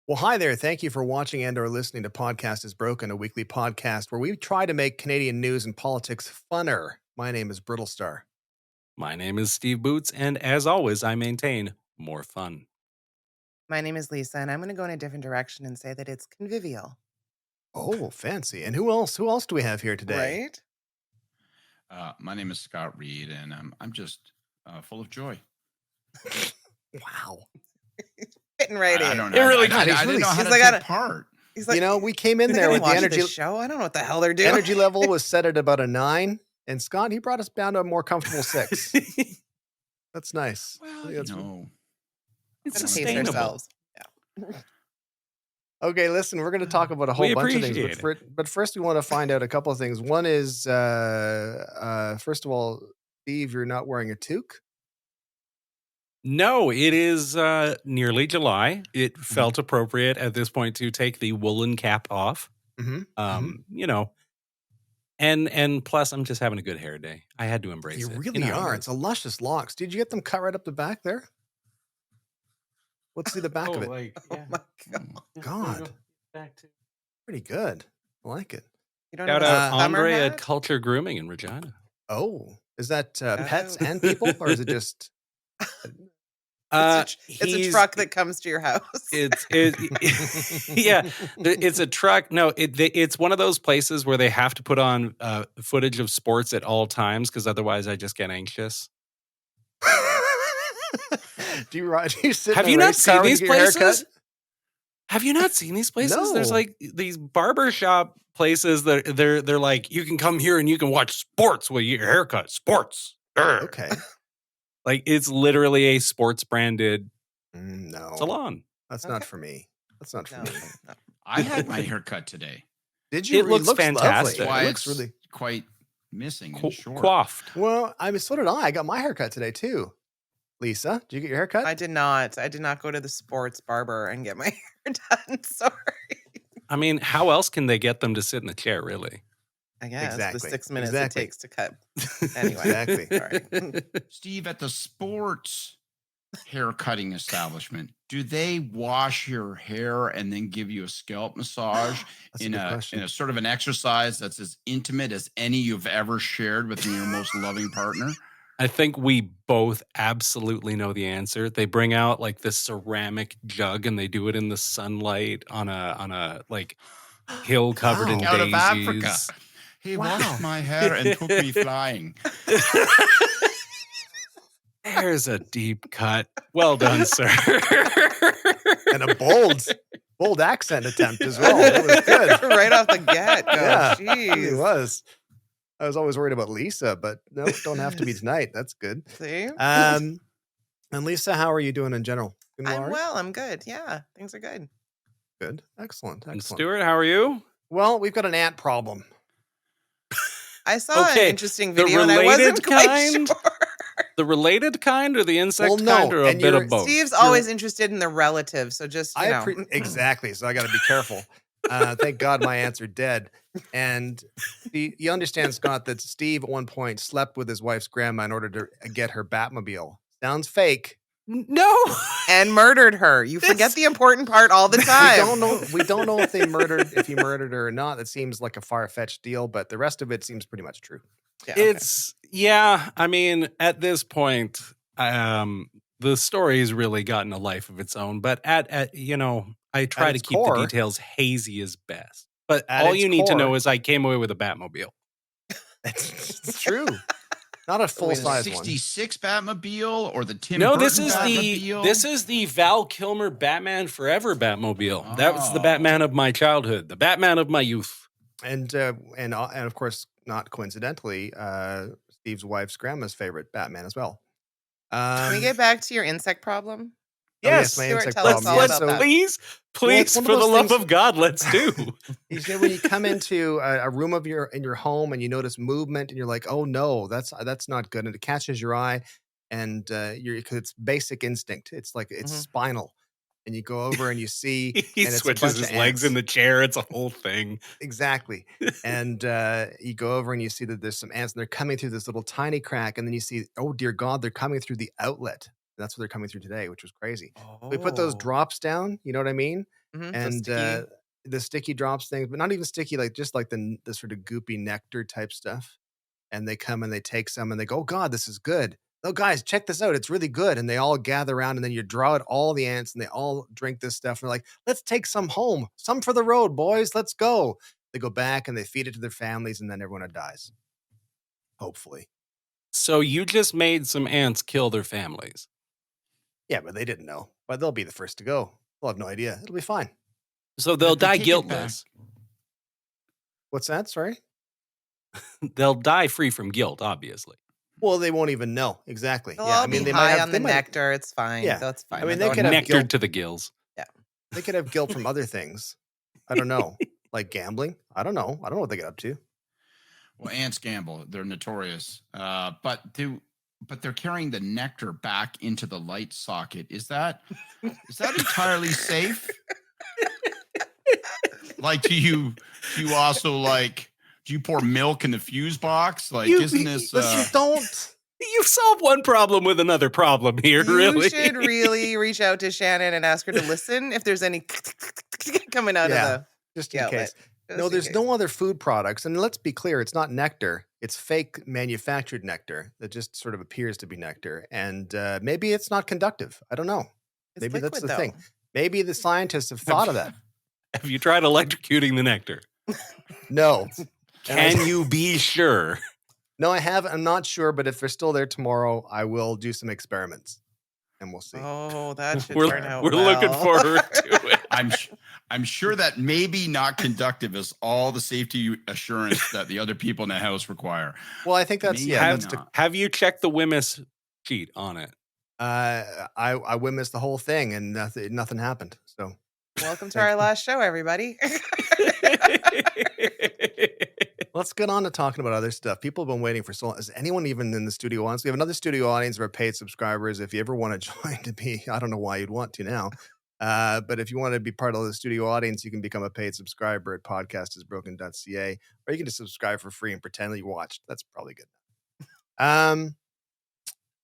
Well, hi there. Thank you for watching and or listening to Podcast is Broken, a weekly podcast where we try to make Canadian news and politics funner. My name is Brittlestar. My name is Steve Boots, and as always, I maintain more fun. My name is Lisa, and I'm going to go in a different direction and say that it's convivial. Oh, fancy. And who else? Who else do we have here today? Right? My name is Scott Reid, and I'm just full of joy. Wow. Fitting right in. I don't know. It really- I he's didn't really- know how he's to like, take part. He's like, You know, we came in "They're there gonna with the watch energy. this show. I don't know what the hell they're doing. Energy level was set at about a 9, and Scott, he brought us down to a more comfortable 6. That's nice. I Well, think you that's- know, It's Gotta pace sustainable. ourselves. Okay, listen, we're going to talk about a whole We bunch of things, appreciate but first we want to find out a couple of things. One is, first of all, Steve, you're not wearing a toque. No, it is nearly July. It felt appropriate at this point to take the woolen cap off. Mm-hmm. You know, and plus, I'm just having a good hair day. I had to embrace You it. really know how are. it It's is. a luscious locks. Did you get them cut right up the back there? Let's see the back of it. like, Oh my God. God. Back to Pretty good. I like it. You don't shout know what out a summer Andre hat? at Culture Grooming in Regina. Oh, is that pets Oh. and people, or is it just? It's a He's- truck that comes to your house. Yeah, it's a truck. No, it's one of those places where they have to put on footage of sports at all times because otherwise I just get anxious. do you sit? Have in a you not race car seen when you these get your hair cut? places? Have you not seen these places? There's No. like these barbershop places that they're like, you can come here and you can watch sports while you get your haircut. Sports. Grr. Okay. Like it's literally a sports branded No, salon. that's Okay. not for me. That's not for No, me. no. I had my hair cut today. Did you? It looks fantastic. Lovely. Why It looks it's really quite missing and short. Coiffed. well. I mean, so did I. I got my hair cut today too. Lisa, did you get your hair cut? I did not. I did not go to the sports barber and get my hair done. Sorry. I mean, how else can they get them to sit in the chair, really? I guess Exactly. the 6 minutes Exactly. it takes to cut. Anyway. Exactly. Sorry. Steve, at the sports hair cutting establishment, do they wash your hair and then give you a scalp massage That's in a good a question. in a sort of an exercise that's as intimate as any you've ever shared with your most loving partner? I think we both absolutely know the answer. They bring out like this ceramic jug and they do it in the sunlight on a like hill covered in Wow. Out of Africa. daisies. He Wow. washed my hair and took me flying. There's a deep cut. Well done, sir. And a bold accent attempt as well. That was good. Right off the get go. Yeah, it Jeez. was. I was always worried about Lisa, but no, don't have to be tonight. That's good. See? And Lisa, how are you doing in general? Doing all I'm right? well. I'm good. Yeah. Things are good. Good. Excellent. And Excellent. Stuart, how are you? Well, we've got an ant problem. I saw an Okay, interesting the video and I wasn't related quite kind? sure. The related kind or the insect Well, no, kind or a and bit you're- of both? Steve's always interested in the relative, so just you know. Exactly. So I got to be careful. Thank God my ants are dead. And you understand, Scott, that Steve at one point slept with his wife's grandma in order to get her Batmobile. Sounds fake. No. And murdered her. You forget That's- the important part all the time. We don't know if he murdered her or not. That seems like a far-fetched deal, but the rest of it seems pretty much true. Yeah, okay. It's I mean, at this point, the story's really gotten a life of its own. But at you know, I try to its keep core- the details hazy as best. But At all its you need to know core- is I came away with a Batmobile. It's true. Not a full-size one. 66 Batmobile or the Tim No, Burton this is the Val Kilmer Batman Forever Batmobile. That was the Oh. Batman of my childhood, the Batman of my youth. And of course, not coincidentally, Steve's wife's grandma's favorite Batman as well. Can we get back to your insect problem? Yes, my Stuart, insect tell us problem. all Yeah, about so- that. Please, it's one for of the those love things- of God, let's do. You see, when you come into a room in your home and you notice movement and you're like, oh no, that's not good, and it catches your eye, and because it's basic instinct. It's like it's Mhm. spinal, and you go over and you see He and it's a switches bunch his of legs in ants. the chair. It's a whole thing. Exactly. And you go over and you see that there's some ants and they're coming through this little tiny crack. And then you see, oh, dear God, they're coming through the outlet. And that's what they're coming through today, which was crazy. We put those Oh. drops down. You know what I mean? The and sticky. the sticky drops things, but not even sticky, like just like the sort of goopy nectar type stuff. And they come and they take some and they go, "Oh God, this is good. Oh guys, check this out. It's really good." And they all gather around and then you draw out all the ants and they all drink this stuff. And they're like, "Let's take some home. Some for the road, boys. Let's go." They go back and they feed it to their families and then everyone dies. Hopefully. So you just made some ants kill their families. Yeah, but they didn't know. But they'll be the first to go. They'll have no idea. It'll be fine. So they'll If they die take it back- guiltless. What's that? Sorry? They'll die free from guilt, obviously. Well, they won't even know. Exactly. They'll Yeah. all I mean, be they might high have on the they might- nectar. It's fine. Yeah. That's fine. I mean, They'll they could have Nectar guilt. to the gills. They could have guilt from other things. I don't know. Like gambling. I don't know. I don't know what they get up to. Well, ants gamble. They're notorious. But they're carrying the nectar back into the light socket. Is that entirely safe? Like, do you also like? Do you pour milk in the fuse box? Like, isn't this? Listen, don't. You've solved one problem with another problem here, You really. should really reach out to Shannon and ask her to listen if there's any coming out Yeah, of just the in outlet. case. Just No, in there's case. no other food products. And let's be clear, it's not nectar. It's fake manufactured nectar that just sort of appears to be nectar. And maybe it's not conductive. I don't know. It's Maybe that's liquid, the thing. though. Maybe the scientists have thought of that. Have you tried electrocuting the nectar? No. Can you be sure? No, I haven't. I'm not sure, but if they're still there tomorrow, I will do some experiments and we'll see. Oh, that should We're turn out looking well. forward to it. I'm sure that maybe not conductive is all the safety assurance that the other people in the house require. Well, I think that's Maybe that's not. Have you checked the Wemyss sheet on it? I witnessed the whole thing and nothing happened. So Welcome to our last show, everybody. let's get on to talking about other stuff. People have been waiting for so long. Is anyone even in the studio audience? We have another studio audience of our paid subscribers. If you ever want to join to be, I don't know why you'd want to now. But if you want to be part of the studio audience, you can become a paid subscriber at podcastisbroken.ca, or you can just subscribe for free and pretend that you watched. That's probably good.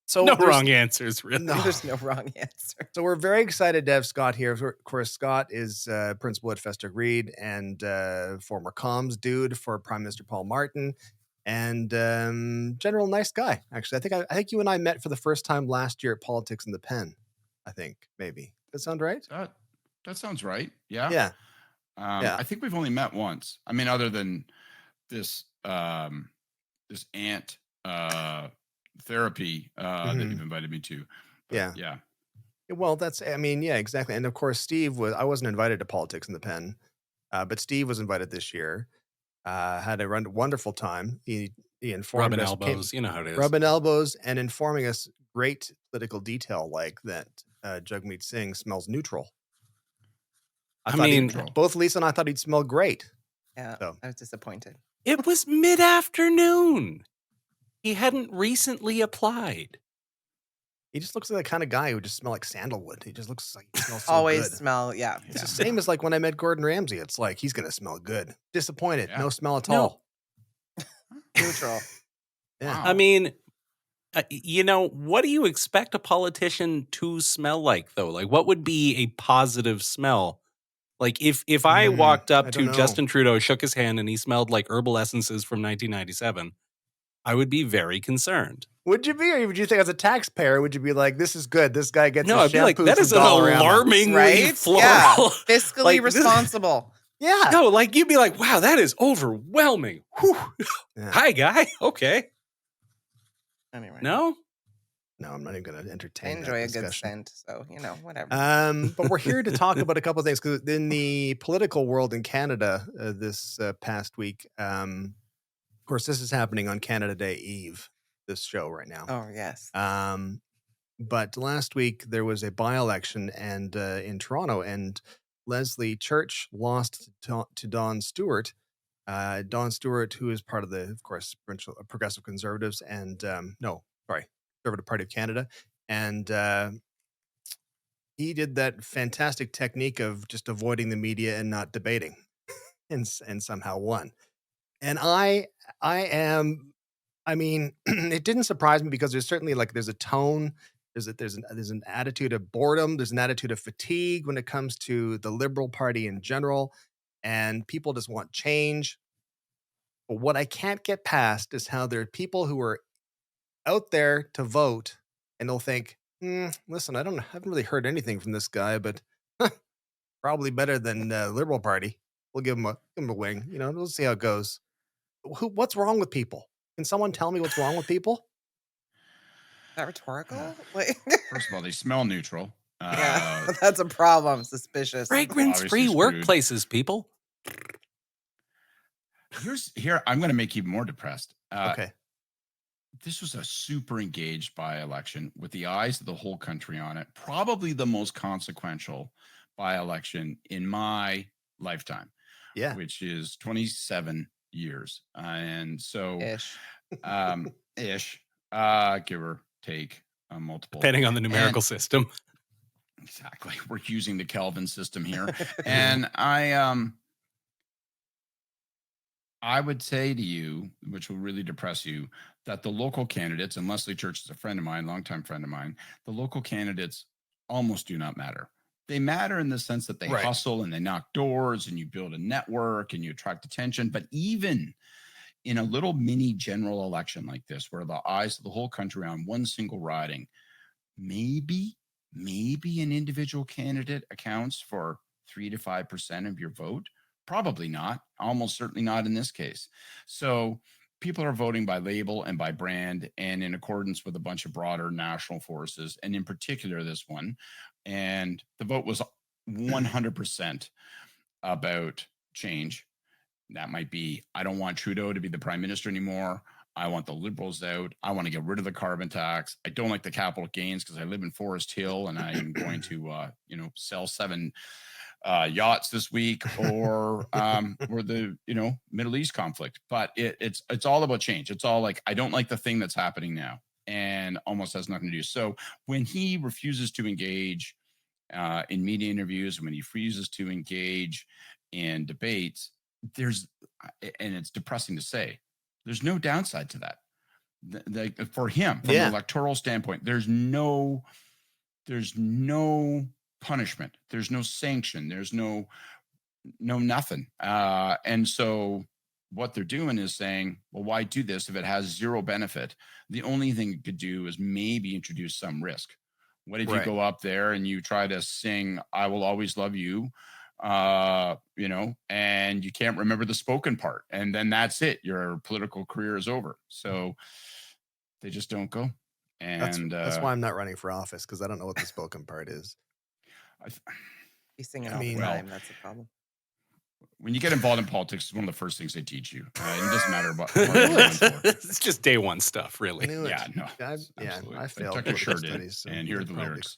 So No there's- wrong answers, really. No. There's no wrong answer. So we're very excited to have Scott here. Of course, Scott is principal at Fester Reid and former comms dude for Prime Minister Paul Martin, and general nice guy. Actually, I think you and I met for the first time last year at Politics in the Pen. I think maybe. Does that sound right? That sounds right. Yeah. Yeah. I think we've only met once. I mean, other than this this ant therapy that you've invited me to. But, Yeah. Yeah. Well, yeah, exactly. And of course, Steve I wasn't invited to Politics in the Pen, but Steve was invited this year. Had a wonderful time. He informed Rubbing us, elbows. You know how it is. rubbing elbows, and informing us great political detail like that. Jagmeet Singh smells neutral. I thought mean, both Lisa and I thought he'd smell great. Yeah, So. I was disappointed. it was mid-afternoon. He hadn't recently applied. He just looks like the kind of guy who would just smell like sandalwood. He just looks like he smells so Always good. smell, yeah. It's the same as like when I met Gordon Ramsay. It's like he's gonna smell good. Disappointed, Yeah. no smell at No. all. Neutral. Yeah. Wow. I mean, what do you expect a politician to smell like, though? Like, what would be a positive smell? Like, if I walked I up don't to know. Justin Trudeau, shook his hand, and he smelled like herbal essences from 1997, I would be very concerned. Would you be, or would you think as a taxpayer, would you be like, this is good? This guy gets No, his I'd be like, shampoo that from is an Dollarama. alarmingly Right? floral. Yeah. Fiscally Like, this- responsible. Yeah. No, like you'd be like, wow, that is overwhelming. Whew. Yeah. Hi, guy. Okay. Anyway. No, I'm not even going to I entertain enjoy that a good discussion. scent, so, whatever. But we're here to talk about a couple of things because in the political world in Canada this past week, of course, this is happening on Canada Day Eve. This show right now. Oh, yes. But last week there was a by-election and in Toronto, and Leslie Church lost to Don Stewart. Don Stewart, who is part of the, of course, Progressive Conservatives and Conservative Party of Canada, and he did that fantastic technique of just avoiding the media and not debating, and somehow won. And I mean, it didn't surprise me because there's certainly there's a tone There's an attitude of boredom. There's an attitude of fatigue when it comes to the Liberal Party in general, and people just want change. But what I can't get past is how there are people who are out there to vote, and they'll think, "Listen, haven't really heard anything from this guy, but probably better than Liberal Party. We'll give him a wing. We'll see how it goes." What's wrong with people? Can someone tell me what's wrong with people? That rhetorical? Like, First of all, they smell neutral. yeah, that's a problem. Suspicious. Fragrance-free Obviously screwed. workplaces, people. Here, I'm going to make you more depressed. Okay. This was a super engaged by-election with the eyes of the whole country on it. Probably the most consequential by-election in my lifetime. Yeah. Which is 27 years. And so, Ish. ish, give or take multiple. Depending on the numerical system. Exactly. We're using the Kelvin system here. And I would say to you, which will really depress you, that the local candidates, and Leslie Church is a friend of mine, longtime friend of mine, the local candidates almost do not matter. They matter in the sense that they hustle and they knock doors and you build a network and you attract attention. But even in a little mini general election like this, where the eyes of the whole country are on one single riding, maybe an individual candidate accounts for 3 to 5% of your vote. Probably not. Almost certainly not in this case. So people are voting by label and by brand and in accordance with a bunch of broader national forces, and in particular this one. And the vote was 100% about change. That might be, I don't want Trudeau to be the prime minister anymore. I want the Liberals out. I want to get rid of the carbon tax. I don't like the capital gains because I live in Forest Hill and I'm going to, sell 7 yachts this week, or the Middle East conflict. But it's all about change. It's all like, I don't like the thing that's happening now, and almost has nothing to do. So when he refuses to engage in media interviews, when he refuses to engage in debates, and it's depressing to say, there's no downside to that. For him, from an electoral standpoint, there's no punishment, there's no sanction, there's no nothing. And so what they're doing is saying, well, why do this if it has zero benefit? The only thing it could do is maybe introduce some risk. What if you go up there and you try to sing "I Will Always Love You," and you can't remember the spoken part, and then that's it, your political career is over. So they just don't go. And that's why I'm not running for office, because I don't know what the spoken part is. You sing it all the time. That's the problem. When you get involved in politics, it's one of the first things they teach you. It doesn't matter what you're going for. It's just day one stuff, really. Yeah, no. I failed. Took a shirt in, and here are the lyrics.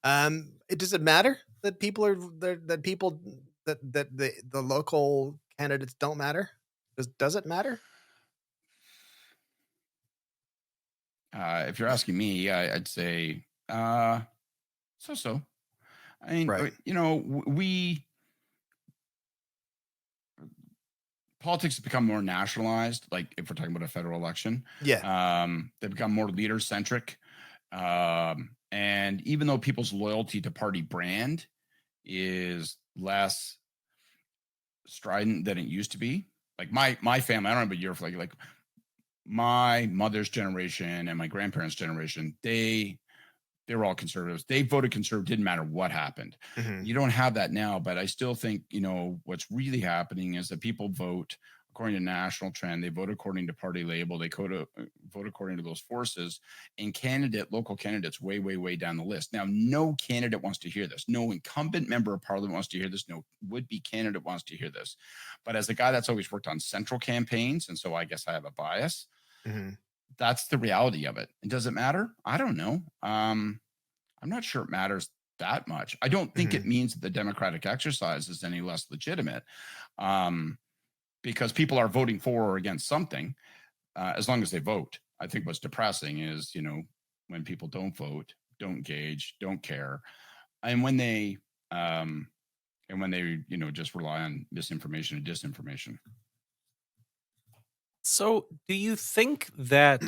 Does it matter that people are that the local candidates don't matter? Does it matter? If you're asking me, I'd say so. I mean, politics has become more nationalized. Like if we're talking about a federal election, they've become more leader-centric. And even though people's loyalty to party brand is less strident than it used to be, like my family, I don't know about your like my mother's generation and my grandparents' generation, they were all conservatives. They voted conservative, didn't matter what happened. Mm-hmm. You don't have that now, but I still think, what's really happening is that people vote according to national trend. They vote according to party label. They vote according to those forces, and local candidates way, way, way down the list. Now, no candidate wants to hear this. No incumbent member of parliament wants to hear this. No would-be candidate wants to hear this. But as a guy that's always worked on central campaigns, and so I guess I have a bias, that's the reality of it. And does it matter? I don't know. I'm not sure it matters that much. I don't think it means that the democratic exercise is any less legitimate, because people are voting for or against something, as long as they vote. I think what's depressing is, when people don't vote, don't engage, don't care, and when they just rely on misinformation and disinformation. So do you think that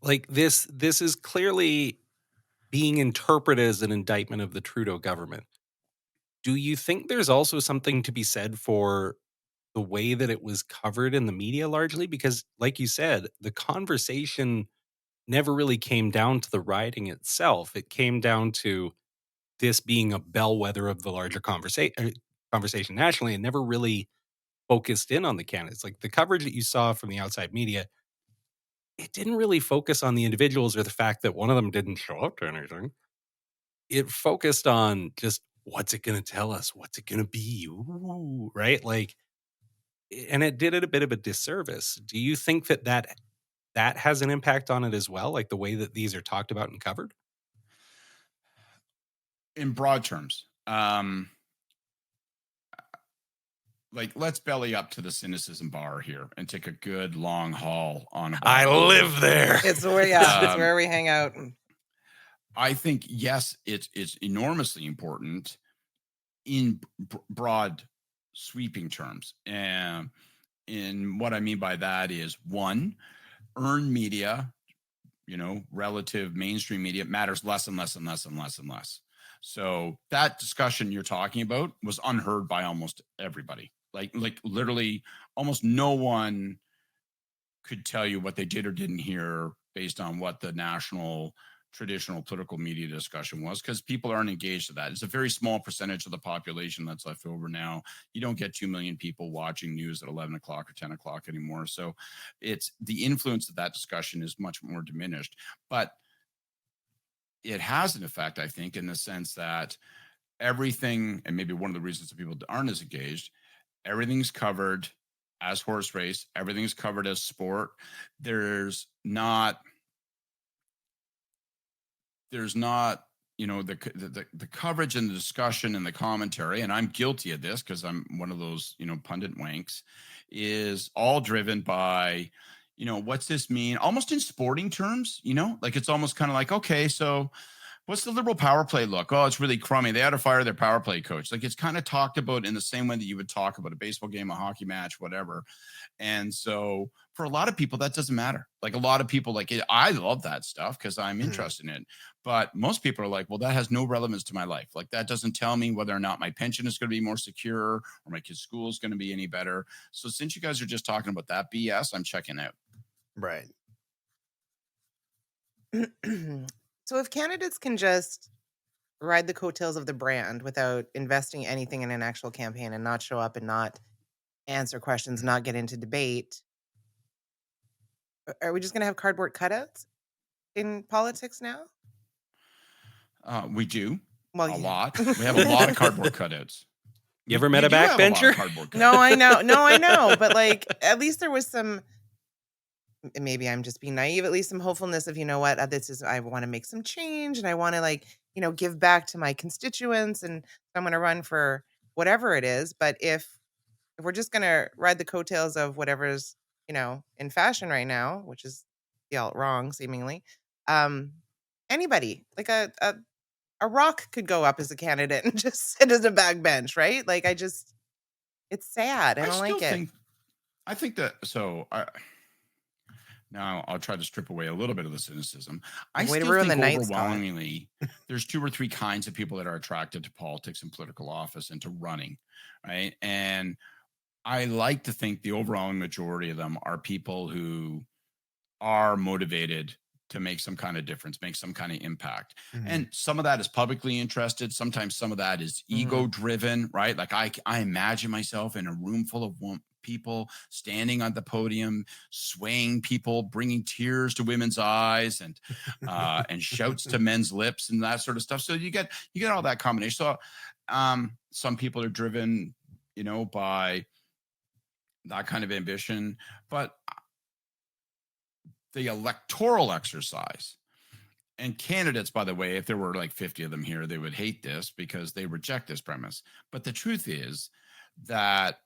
Like this is clearly being interpreted as an indictment of the Trudeau government. Do you think there's also something to be said for the way that it was covered in the media largely? Because, like you said, the conversation never really came down to the rioting itself. It came down to this being a bellwether of the larger conversation nationally, and never really focused in on the candidates. Like the coverage that you saw from the outside media, it didn't really focus on the individuals or the fact that one of them didn't show up to anything. It focused on just what's it going to tell us? What's it going to be? Ooh, right? Like, and it did it a bit of a disservice. Do you think that has an impact on it as well, like the way that these are talked about and covered? In broad terms, like let's belly up to the cynicism bar here and take a good long haul on a I bottle. live there. It's where, it's where we hang out. I think, yes, it's enormously important in broad sweeping terms. And what I mean by that is, one, earned media, relative mainstream media matters less and less and less and less and less. So that discussion you're talking about was unheard by almost everybody. Like literally almost no one could tell you what they did or didn't hear based on what the national traditional political media discussion was, because people aren't engaged with that. It's a very small percentage of the population that's left over now. You don't get 2 million people watching news at 11 o'clock or 10 o'clock anymore. So it's the influence of that discussion is much more diminished, but it has an effect, I think, in the sense that everything, and maybe one of the reasons that people aren't as engaged, everything's covered as horse race, everything's covered as sport. There's not the coverage and the discussion and the commentary, and I'm guilty of this because I'm one of those pundit wanks, is all driven by what's this mean, almost in sporting terms, like it's almost kind of like, okay, so what's the Liberal power play look? Oh, it's really crummy. They had to fire their power play coach. Like it's kind of talked about in the same way that you would talk about a baseball game, a hockey match, whatever. And so for a lot of people, that dodoesn't matter. Like a lot of people like it. I love that stuff because I'm interested in it. But most people are like, well, that has no relevance to my life. Like that doesn't tell me whether or not my pension is going to be more secure or my kid's school is going to be any better. So since you guys are just talking about that BS, I'm checking out. Right. So if candidates can just ride the coattails of the brand without investing anything in an actual campaign and not show up and not answer questions, not get into debate, are we just going to have cardboard cutouts in politics now? We do. Well, a yeah. lot. We have a lot of cardboard cutouts. You ever met We a do have lot of backbencher? cardboard cutouts. No, I know. No, I know. But like, at least there was some, maybe I'm just being naive, at least some hopefulness of, I want to make some change and I want to give back to my constituents and I'm going to run for whatever it is. But if we're just going to ride the coattails of whatever's, in fashion right now, which is the alt wrong seemingly, anybody like a rock could go up as a candidate and just sit as a backbench, right? Like it's sad. I don't like it. I think that now I'll try to strip away a little bit of the cynicism. I Way to still ruin think the night, Scott. overwhelmingly there's 2 or 3 kinds of people that are attracted to politics and political office and to running, right? And I like to think the overwhelming majority of them are people who are motivated to make some kind of difference, make some kind of impact. And some of that is publicly interested. Sometimes some of that is ego driven, right? Like I imagine myself in a room full of people standing on the podium, swaying people, bringing tears to women's eyes and shouts to men's lips and that sort of stuff. So you get all that combination. So some people are driven, by that kind of ambition, but the electoral exercise and candidates, by the way, if there were like 50 of them here, they would hate this because they reject this premise. But the truth is that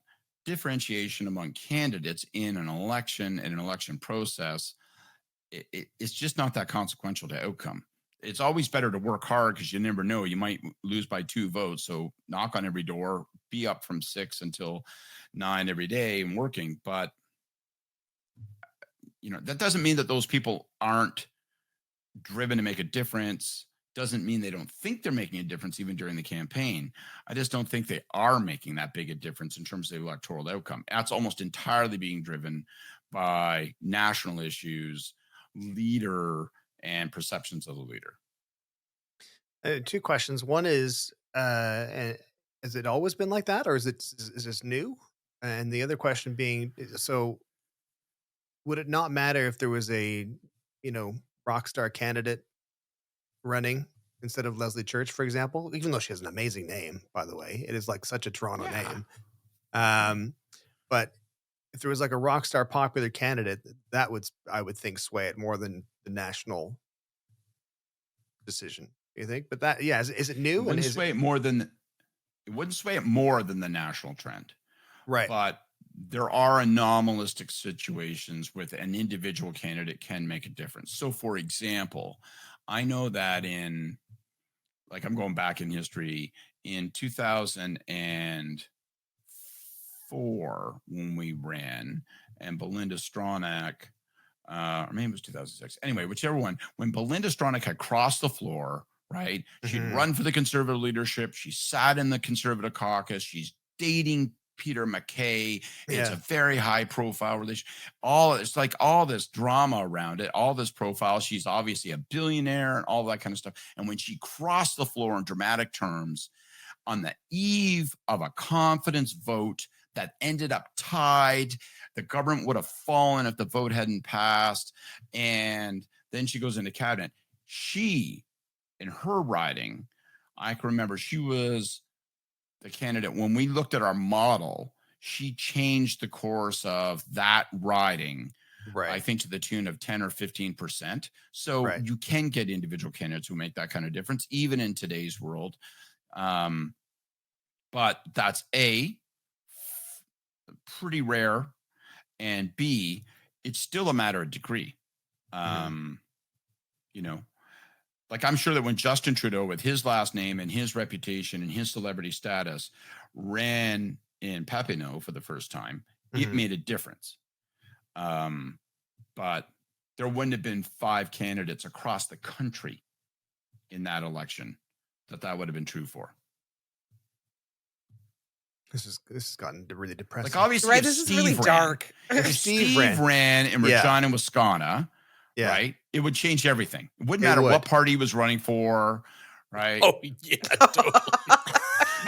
differentiation among candidates in an election and an election process, it's just not that consequential to outcome. It's always better to work hard because you never know. You might lose by 2 votes. So knock on every door, be up from 6 until 9 every day and working. But that doesn't mean that those people aren't driven to make a difference doesn't mean they don't think they're making a difference even during the campaign. I just don't think they are making that big a difference in terms of the electoral outcome. That's almost entirely being driven by national issues, leader, and perceptions of the leader. Two questions. One is, has it always been like that, or is this new? And the other question being, so would it not matter if there was a, rock star candidate running instead of Leslie Church, for example? Even though she has an amazing name, by the way, it is like such a Toronto Yeah. name. But if there was like a rock star popular candidate, that would, I would think, sway it more than the national decision. You think? But that, yeah, is it It new? And wouldn't is sway it more than it wouldn't sway it more than the national trend. right? But there are anomalistic situations with an individual candidate can make a difference. So, for example, I know that I'm going back in history, in 2004 when we ran, and Belinda Stronach, or maybe it was 2006. Anyway, whichever one, when Belinda Stronach had crossed the floor, right? She'd Mhm. run for the Conservative leadership. She sat in the Conservative caucus. She's dating Peter MacKay. It's a Yeah. very high profile relation. It's like all this drama around it, all this profile. She's obviously a billionaire and all that kind of stuff. And when she crossed the floor in dramatic terms on the eve of a confidence vote that ended up tied, the government would have fallen if the vote hadn't passed. And then she goes into cabinet. She, in her riding, I can remember she was the candidate. When we looked at our model, she changed the course of that riding, I Right. think, to the tune of 10 or 15%. So Right. you can get individual candidates who make that kind of difference, even in today's world. But that's pretty rare, and B, it's still a matter of degree. Mhm. You know, like I'm sure that when Justin Trudeau, with his last name and his reputation and his celebrity status, ran in Papineau for the first time, it Mhm. made a difference. But there wouldn't have been 5 candidates across the country in that election that would have been true for. This has gotten really depressing. Like, obviously, Right, if this is really Steve ran, dark. if Steve ran in Yeah. Regina, Wisconsin, Yeah. right, it would change everything. It wouldn't It matter would. what party he was running for, right? Oh yeah, totally.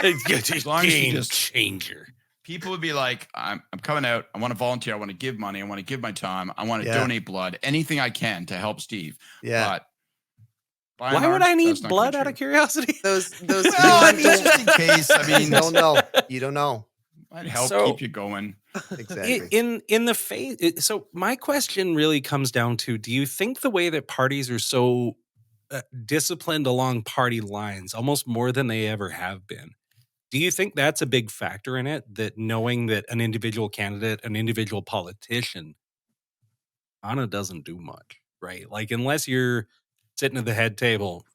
It's As long as he game just- changer. People would be like, I'm coming out. I want to volunteer. I want to give money. I want to give my time. I want to Yeah. donate blood, anything I can to help Steve. Yeah. But by and Why would large, I need that's not gonna blood be out true. of curiosity? Those Well, I mean, Don't- just in case. I You mean, don't know. You don't know. might help So- keep you going. Exactly. In the face. So my question really comes down to: do you think the way that parties are so disciplined along party lines, almost more than they ever have been, do you think that's a big factor in it? That knowing that an individual candidate, an individual politician, Anna doesn't do much, right? Like unless you're sitting at the head table,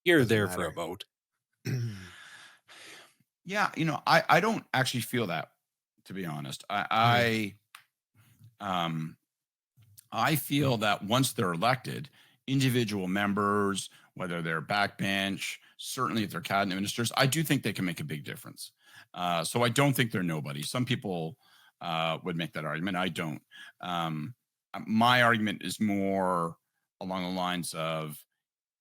you're Doesn't there for a matter. vote. Yeah, I don't actually feel that, to be honest. I feel that once they're elected, individual members, whether they're backbench, certainly if they're cabinet ministers, I do think they can make a big difference. So I don't think they're nobody. Some people would make that argument. I don't. My argument is more along the lines of,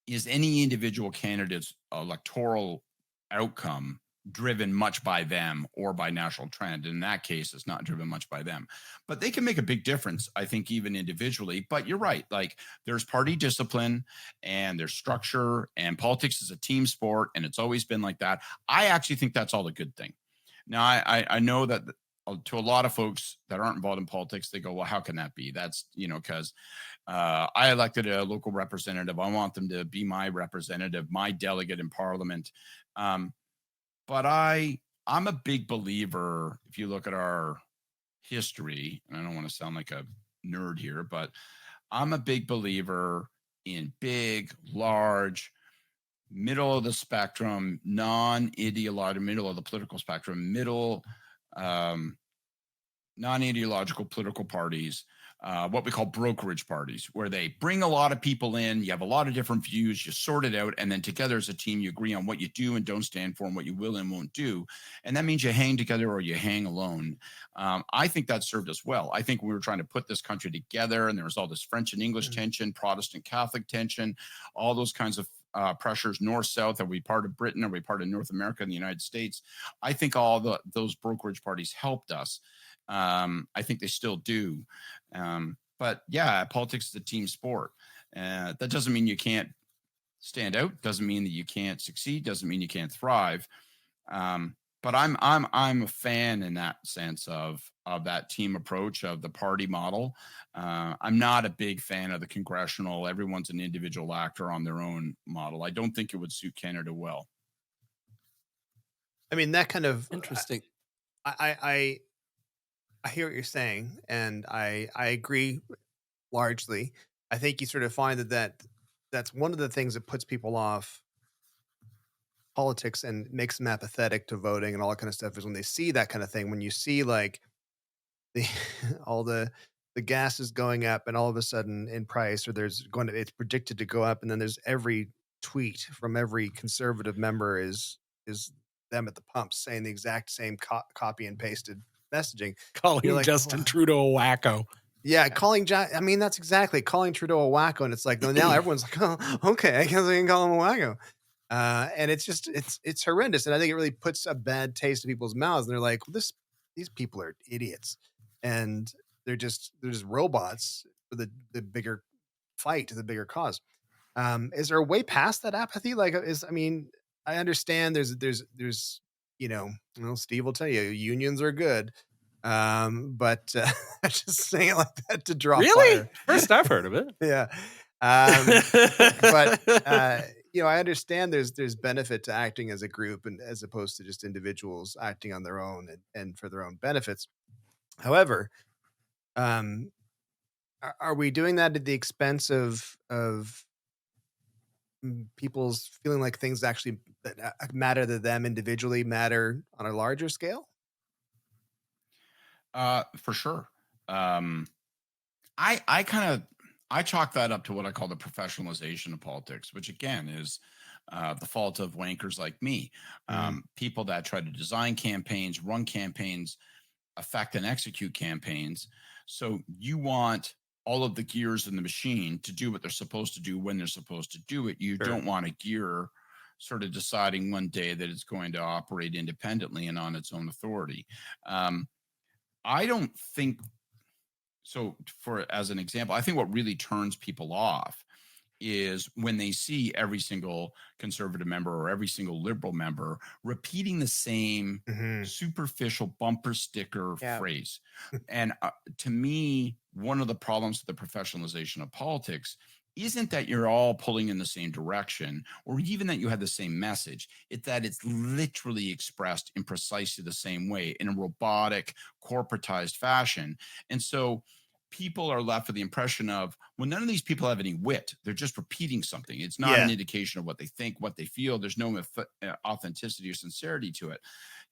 is any individual candidate's electoral outcome driven much by them or by national trend? In that case, it's not driven much by them, but they can make a big difference, I think, even individually. But you're right. Like, there's party discipline and there's structure, and politics is a team sport, and it's always been like that. I actually think that's all a good thing. Now, I know that to a lot of folks that aren't involved in politics, they go, well, how can that be? That's, because I elected a local representative. I want them to be my representative, my delegate in parliament. But I'm a big believer, if you look at our history, and I don't want to sound like a nerd here, but I'm a big believer in big, large, middle of the spectrum, non-ideological, middle of the political spectrum, non-ideological political parties what we call brokerage parties, where they bring a lot of people in, you have a lot of different views, you sort it out, and then together as a team, you agree on what you do and don't stand for and what you will and won't do. And that means you hang together or you hang alone. I think that served us well. I think we were trying to put this country together, and there was all this French and English tension, Protestant Catholic tension, all those kinds of pressures, north, south. Are we part of Britain? Are we part of North America and the United States? I think all those brokerage parties helped us. I think they still do. But yeah, politics is a team sport. That doesn't mean you can't stand out. Doesn't mean that you can't succeed. Doesn't mean you can't thrive. But I'm a fan in that sense of that team approach, of the party model. I'm not a big fan of the congressional, everyone's an individual actor on their own model. I don't think it would suit Canada well. I mean, that kind of Interesting. I hear what you're saying, and I agree largely. I think you sort of find that's one of the things that puts people off politics and makes them apathetic to voting and all that kind of stuff is when they see that kind of thing. When you see like the all the gas is going up and all of a sudden in price, or it's predicted to go up, and then there's every tweet from every conservative member is them at the pumps saying the exact same copy and pasted messaging. Calling You're like, Justin "Wow." Trudeau a wacko. Yeah, I mean, that's exactly calling Trudeau a wacko, and it's like now everyone's like, "Oh, okay, I guess I can call him a wacko." And it's just it's horrendous, and I think it really puts a bad taste in people's mouths. And they're like, well, these people are idiots, and they're just robots for the bigger fight, the bigger cause. Is there a way past that apathy? I mean, I understand there's well, Steve will tell you unions are good. But I'm just saying it like that to draw Really? fire. First I've heard of it. Yeah. But I understand there's benefit to acting as a group and as opposed to just individuals acting on their own and for their own benefits. However, um, are we doing that at the expense of people's feeling like things actually that matter to them individually matter on a larger scale? For sure. I chalk that up to what I call the professionalization of politics, which again is the fault of wankers like me, people that try to design campaigns, run campaigns, affect and execute campaigns. So you want all of the gears in the machine to do what they're supposed to do when they're supposed to do it. You Sure. don't want a gear sort of deciding one day that it's going to operate independently and on its own authority. I don't think so. As an example, I think what really turns people off is when they see every single conservative member or every single liberal member repeating the same Mhm. superficial bumper sticker Yeah. phrase. And to me, one of the problems with the professionalization of politics isn't that you're all pulling in the same direction or even that you have the same message. It's that it's literally expressed in precisely the same way in a robotic, corporatized fashion. And so people are left with the impression of, well, none of these people have any wit. They're just repeating something. It's not an Yeah. indication of what they think, what they feel. There's no authenticity or sincerity to it.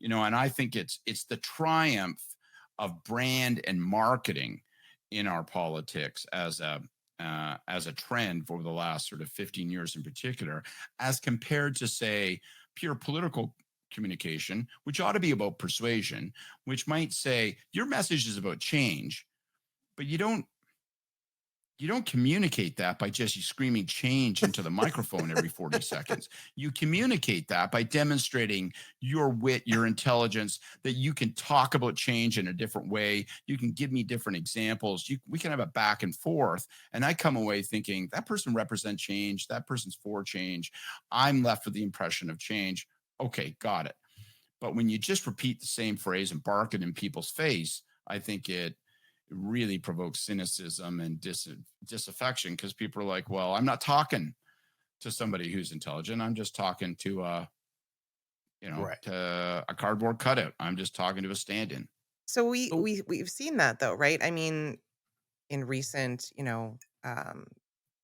And I think it's the triumph of brand and marketing in our politics as a trend for the last sort of 15 years in particular, as compared to, say, pure political communication, which ought to be about persuasion, which might say your message is about change, but you don't communicate that by just screaming change into the microphone every 40 seconds. You communicate that by demonstrating your wit, your intelligence, that you can talk about change in a different way. You can give me different examples. We can have a back and forth. And I come away thinking that person represents change. That person's for change. I'm left with the impression of change. Okay, got it. But when you just repeat the same phrase and bark it in people's face, I think it really provokes cynicism and disaffection, because people are like, well, I'm not talking to somebody who's intelligent. I'm just talking to Right. to a cardboard cutout. I'm just talking to a stand-in. So we've seen that though, right? I mean, in recent,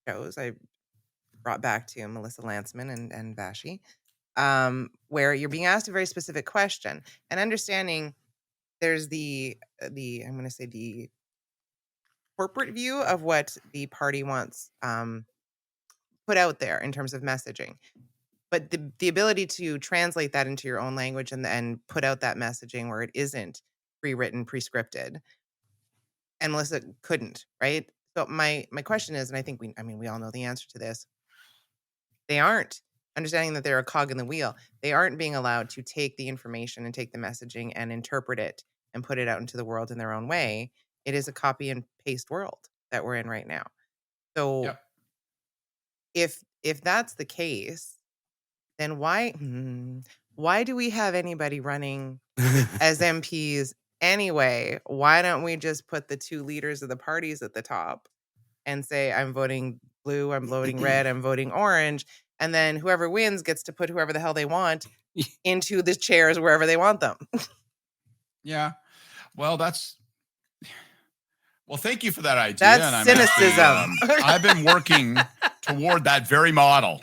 shows, I brought back to Melissa Lantsman and Vashi, where you're being asked a very specific question and understanding there's the I'm going to say the corporate view of what the party wants put out there in terms of messaging. But the ability to translate that into your own language and put out that messaging where it isn't pre-written, pre-scripted, and Melissa couldn't, right? So my question is, and I think we all know the answer to this. They aren't understanding that they're a cog in the wheel. They aren't being allowed to take the information and take the messaging and interpret it and put it out into the world in their own way. It is a copy and paste world that we're in right now. So Yep. if that's the case, then why do we have anybody running as MPs anyway? Why don't we just put the two leaders of the parties at the top and say, I'm voting blue, I'm voting red, I'm voting orange, and then whoever wins gets to put whoever the hell they want into the chairs wherever they want them. Yeah. Well, thank you for that idea. That's and I'm cynicism. I've been working toward that very model.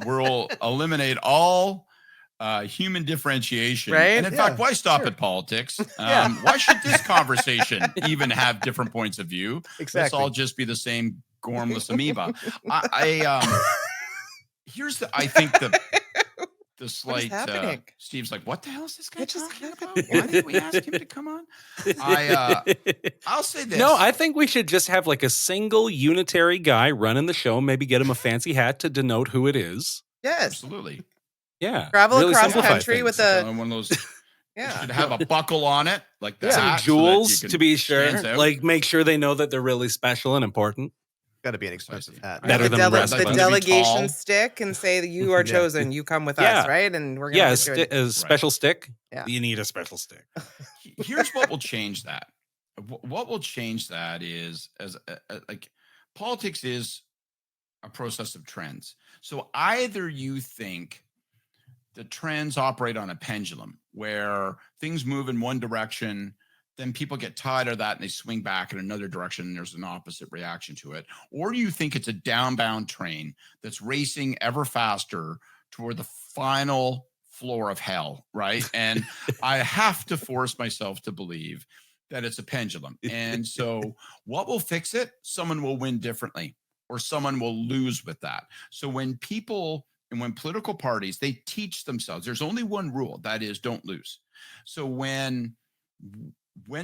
We'll eliminate all human differentiation. Right? And in fact, why stop at politics? Why should this conversation even have different points of view? Exactly. Let's all just be the same gormless amoeba. Here's I think the slight Steve's like, what the hell is this guy talking about? Why did we ask him to come on? I'll say this. No, I think we should just have like a single unitary guy running the show, maybe get him a fancy hat to denote who it is. Yes. Absolutely. Yeah. Travel really across simplify country things. with a one of those yeah. should have a buckle on it, like that. Some so jewels that you to can be stands sure. out. Like make sure they know that they're really special and important. Got to be an expensive hat. Better than the rest of the us. delegation Tall. stick and say that you are chosen. You come with us, right? And we're going to a special stick. Yeah. You need a special stick. Here's what will change that. What will change that is like politics is a process of trends. So either you think the trends operate on a pendulum where things move in one direction, then people get tired of that and they swing back in another direction and there's an opposite reaction to it. Or you think it's a downbound train that's racing ever faster toward the final floor of hell, right? And I have to force myself to believe that it's a pendulum. And so what will fix it? Someone will win differently or someone will lose with that. So when people and when political parties, they teach themselves, there's only one rule, that is don't lose. So when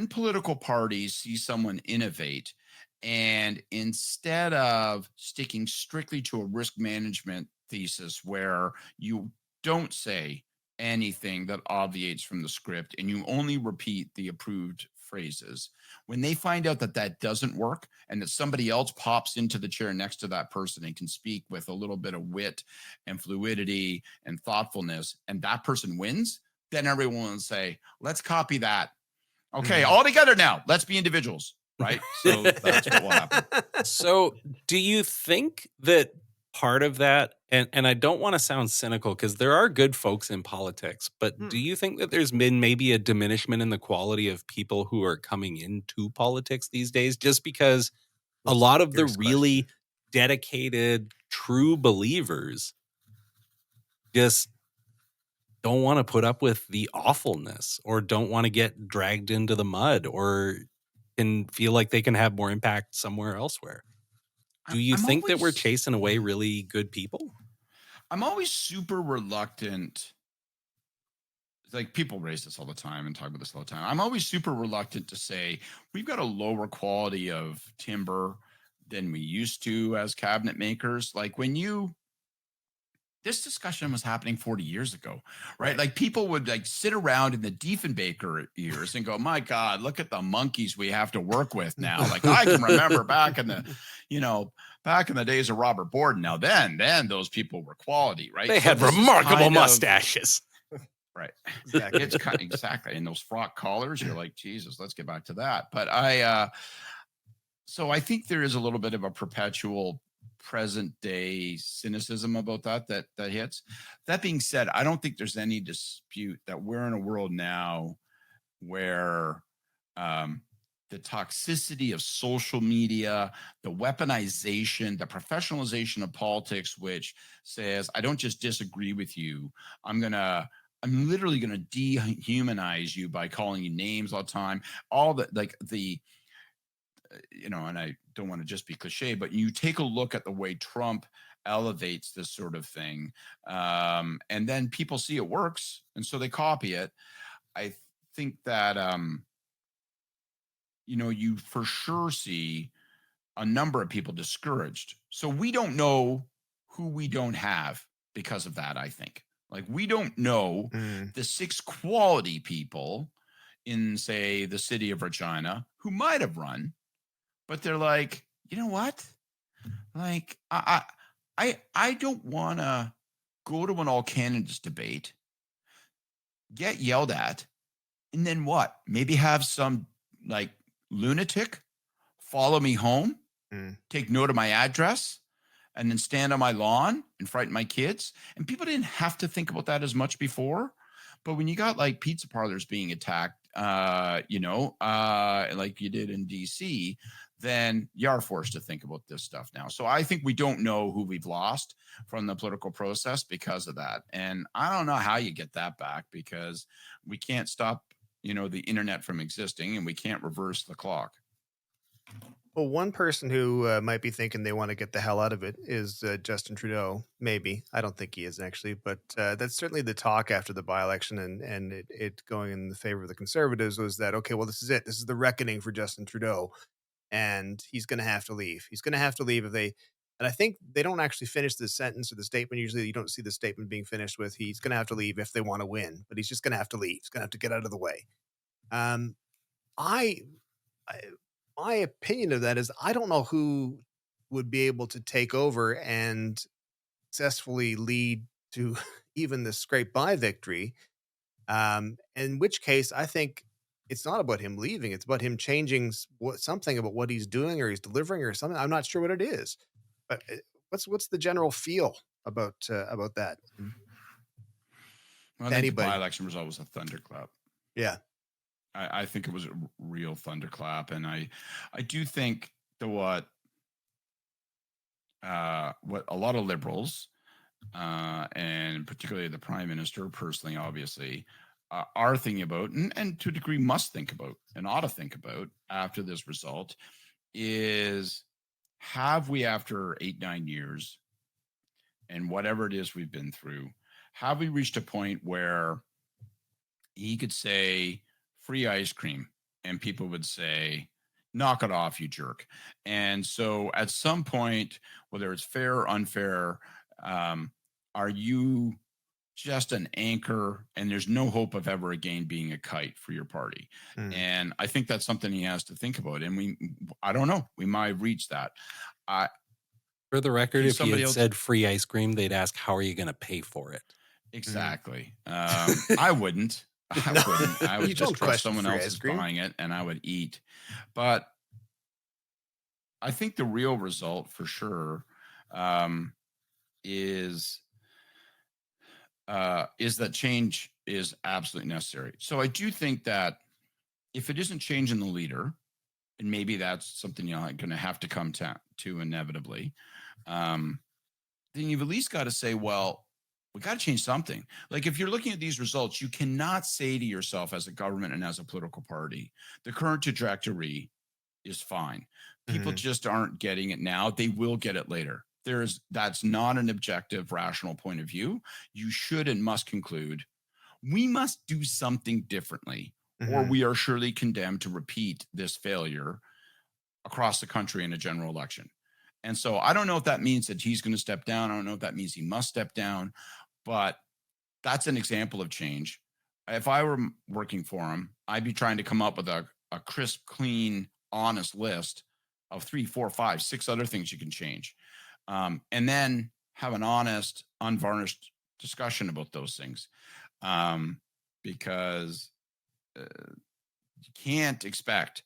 political parties see someone innovate and instead of sticking strictly to a risk management thesis where you don't say anything that obviates from the script and you only repeat the approved phrases, when they find out that that doesn't work and that somebody else pops into the chair next to that person and can speak with a little bit of wit and fluidity and thoughtfulness, and that person wins, then everyone will say, let's copy that. Okay, all together now. Let's be individuals, right? So that's what will happen. So do you think that part of that, and I don't want to sound cynical because there are good folks in politics, but do you think that there's been maybe a diminishment in the quality of people who are coming into politics these days just because a lot of the really dedicated, true believers just don't want to put up with the awfulness or don't want to get dragged into the mud or can feel like they can have more impact somewhere elsewhere? Do you think that we're chasing away really good people? I'm always super reluctant. Like people raise this all the time and talk about this all the time. I'm always super reluctant to say we've got a lower quality of timber than we used to as cabinet makers. Like this discussion was happening 40 years ago, right? Like people would like sit around in the Diefenbaker years and go, my God, look at the monkeys we have to work with now. Like I can remember back in the days of Robert Borden. Now then those people were quality, right? They had remarkable mustaches. Right. Exactly. Exactly. And those frock collars, you're like, Jesus, let's get back to that. But so I think there is a little bit of a perpetual present day cynicism about that hits. That being said, I don't think there's any dispute that we're in a world now where the toxicity of social media, the weaponization, the professionalization of politics, which says, I don't just disagree with you, I'm literally going to dehumanize you by calling you names all the time. All the and I don't want to just be cliche, but you take a look at the way Trump elevates this sort of thing, and then people see it works, and so they copy it. I think that you for sure see a number of people discouraged. So we don't know who we don't have because of that, I think. Like, we don't know Mm. the 6 quality people in, say, the city of Regina who might have run, but they're like, you know what? Like, I don't want to go to an all candidates debate, get yelled at, and then what? Maybe have some like lunatic follow me home, Mm. take note of my address, and then stand on my lawn and frighten my kids. And people didn't have to think about that as much before. But when you got like pizza parlors being attacked, like you did in DC, then you are forced to think about this stuff now. So I think we don't know who we've lost from the political process because of that. And I don't know how you get that back, because we can't stop, the internet from existing, and we can't reverse the clock. Well, one person who might be thinking they want to get the hell out of it is Justin Trudeau. Maybe. I don't think he is, actually, but that's certainly the talk after the by-election, and it going in the favor of the Conservatives was that, okay, well, this is it. This is the reckoning for Justin Trudeau, and he's going to have to leave. He's going to have to leave if they. And I think they don't actually finish the sentence or the statement. Usually, you don't see the statement being finished with "he's going to have to leave if they want to win," but he's just going to have to leave. He's going to have to get out of the way. Um, I, I my opinion of that is I don't know who would be able to take over and successfully lead to even the scrape by victory. In which case, I think it's not about him leaving; it's about him changing something about what he's doing or he's delivering or something. I'm not sure what it is, but what's the general feel about that? Well, I think the Anybody? by-election result was a thunderclap. Yeah. I think it was a real thunderclap, and I do think that what a lot of liberals, and particularly the Prime Minister personally, obviously, are thinking about, and to a degree must think about, and ought to think about after this result, is, have we, after 8-9 years and whatever it is we've been through, have we reached a point where he could say free ice cream and people would say, knock it off, you jerk? And so at some point, whether it's fair or unfair, are you just an anchor and there's no hope of ever again being a kite for your party? Mm. And I think that's something he has to think about. And I don't know, we might have reached that. For the record, If if he somebody had else- said free ice cream, they'd ask, how are you going to pay for it? Exactly. I wouldn't. No. I would You just don't trust question someone free else ice is cream. buying it and I would eat. But I think the real result for sure is that change is absolutely necessary. So I do think that if it isn't changing the leader, and maybe that's something you're going to have to come to inevitably, then you've at least got to say, well, we got to change something. Like, if you're looking at these results, you cannot say to yourself as a government and as a political party, the current trajectory is fine. People just aren't getting it now. They will get it later. That's not an objective, rational point of view. You should and must conclude, we must do something differently, or we are surely condemned to repeat this failure across the country in a general election. And so I don't know if that means that he's going to step down. I don't know if that means he must step down, but that's an example of change. If I were working for him, I'd be trying to come up with a crisp, clean, honest list of 3, 4, 5, 6 other things you can change. And then have an honest, unvarnished discussion about those things. Because you can't expect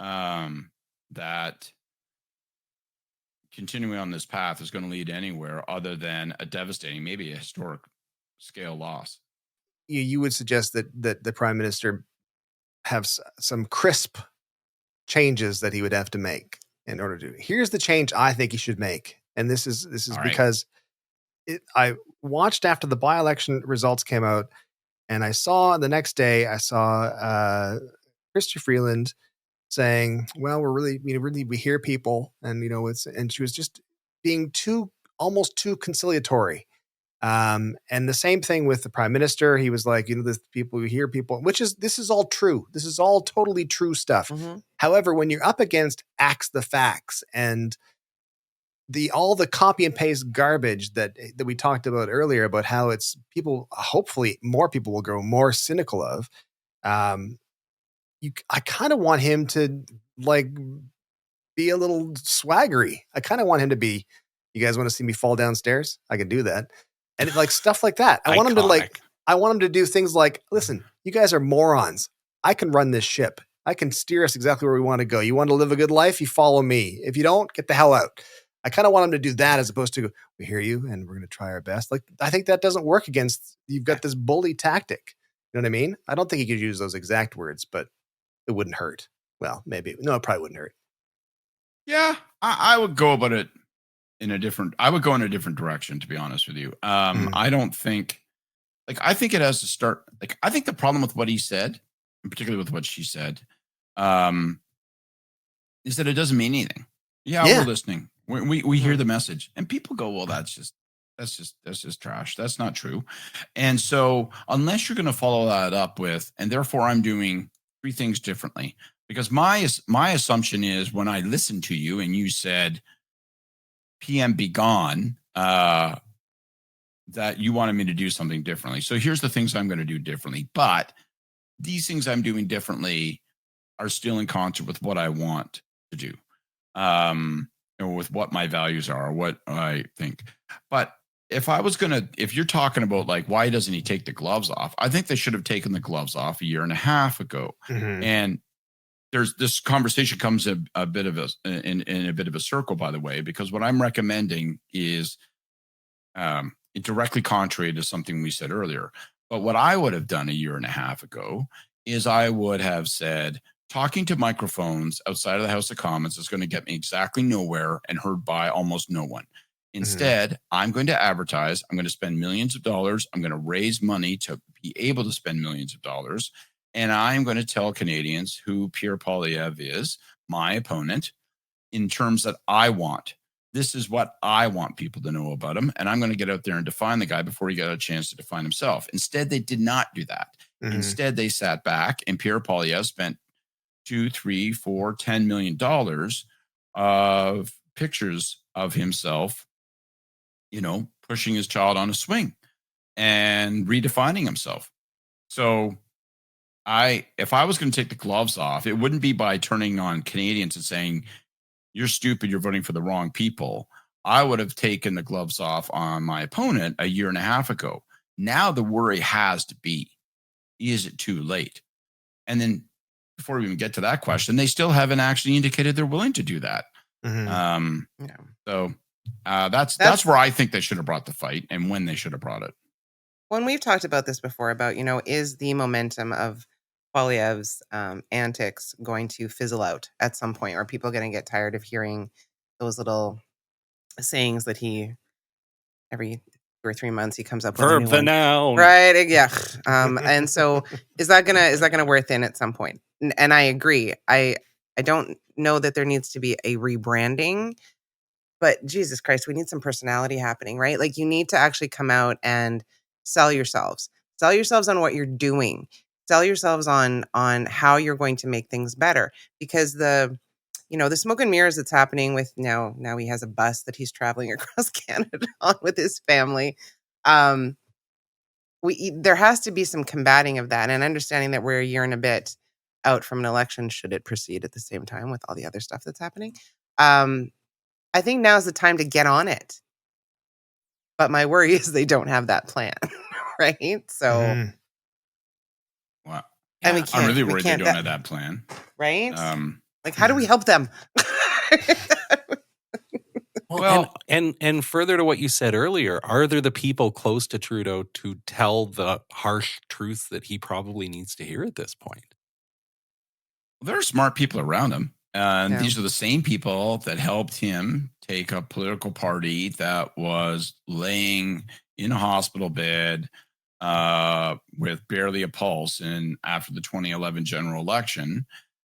that continuing on this path is going to lead anywhere other than a devastating, maybe a historic scale loss. You would suggest that the Prime Minister have some crisp changes that he would have to make in order to. Here's the change I think he should make, and this is All right. because I watched after the by-election results came out, and I saw the next day Chrystia Freeland saying, "Well, we hear people," and and she was just being almost too conciliatory. And the same thing with the prime minister. He was like, the people who hear people, this is all true. This is all totally true stuff. Mhm. However, when you're up against Axe the Facts and all the copy and paste garbage that we talked about earlier about how it's people, hopefully more people will grow more cynical of, I kind of want him to like be a little swaggery. I kind of want him to be, you guys want to see me fall downstairs? I can do that. And like stuff like that. I want him to do things like, listen, you guys are morons. I can run this ship. I can steer us exactly where we want to go. You want to live a good life? You follow me. If you don't, get the hell out. I kind of want him to do that as opposed to, we hear you and we're going to try our best. Like, I think that doesn't work you've got this bully tactic. You know what I mean? I don't think he could use those exact words, but it wouldn't hurt. Well, maybe. No, it probably wouldn't hurt. Yeah, I would go about it I would go in a different direction, to be honest with you. I don't think, I think it has to start, I think the problem with what he said, and particularly with what she said, is that it doesn't mean anything. Yeah. We're listening. We hear the message and people go, well, that's just trash. That's not true. And so unless you're going to follow that up with, and therefore I'm doing 3 things differently, because my assumption is when I listened to you and you said, PM be gone, that you wanted me to do something differently. So here's the things I'm going to do differently. But these things I'm doing differently are still in concert with what I want to do, or with what my values are, or what I think. But if you're talking about why doesn't he take the gloves off? I think they should have taken the gloves off a year and a half ago. Mm-hmm. And there's this conversation comes in a bit of a circle, by the way, because what I'm recommending is directly contrary to something we said earlier. But what I would have done a year and a half ago is I would have said, talking to microphones outside of the House of Commons is going to get me exactly nowhere and heard by almost no one. Instead, I'm going to advertise. I'm going to spend millions of dollars. I'm going to raise money to be able to spend millions of dollars. And I'm going to tell Canadians who Pierre Poilievre is, my opponent, in terms that I want. This is what I want people to know about him. And I'm going to get out there and define the guy before he got a chance to define himself. Instead, they did not do that. Mm-hmm. Instead, they sat back and Pierre Poilievre spent $2, $3, $4, $10 million of pictures of himself, pushing his child on a swing and redefining himself. So if I was going to take the gloves off, it wouldn't be by turning on Canadians and saying, you're stupid, you're voting for the wrong people. I would have taken the gloves off on my opponent a year and a half ago. Now the worry has to be, is it too late? And then before we even get to that question, they still haven't actually indicated they're willing to do that. Mm-hmm. So that's where I think they should have brought the fight and when they should have brought it. When we've talked about this before about, is the momentum of Poilievre's antics going to fizzle out at some point? Or are people going to get tired of hearing those little sayings that he, every 2 or 3 months, he comes up with a new one. noun. Right. Yeah. And so is that gonna wear thin at some point? And I agree. I don't know that there needs to be a rebranding, but Jesus Christ, we need some personality happening, right? You need to actually come out and sell yourselves on what you're doing, sell yourselves on how you're going to make things better, because the smoke and mirrors that's happening with now he has a bus that he's traveling across Canada on with his family. There has to be some combating of that, and understanding that we're a year and a bit out from an election, should it proceed at the same time with all the other stuff that's happening. I think now's the time to get on it. But my worry is they don't have that plan, right? So, wow. And we I'm really worried they can't don't have that plan, right? How do we help them? Well, and further to what you said earlier, are there the people close to Trudeau to tell the harsh truths that he probably needs to hear at this point? Well, there are smart people around him. And these are the same people that helped him take a political party that was laying in a hospital bed with barely a pulse after the 2011 general election,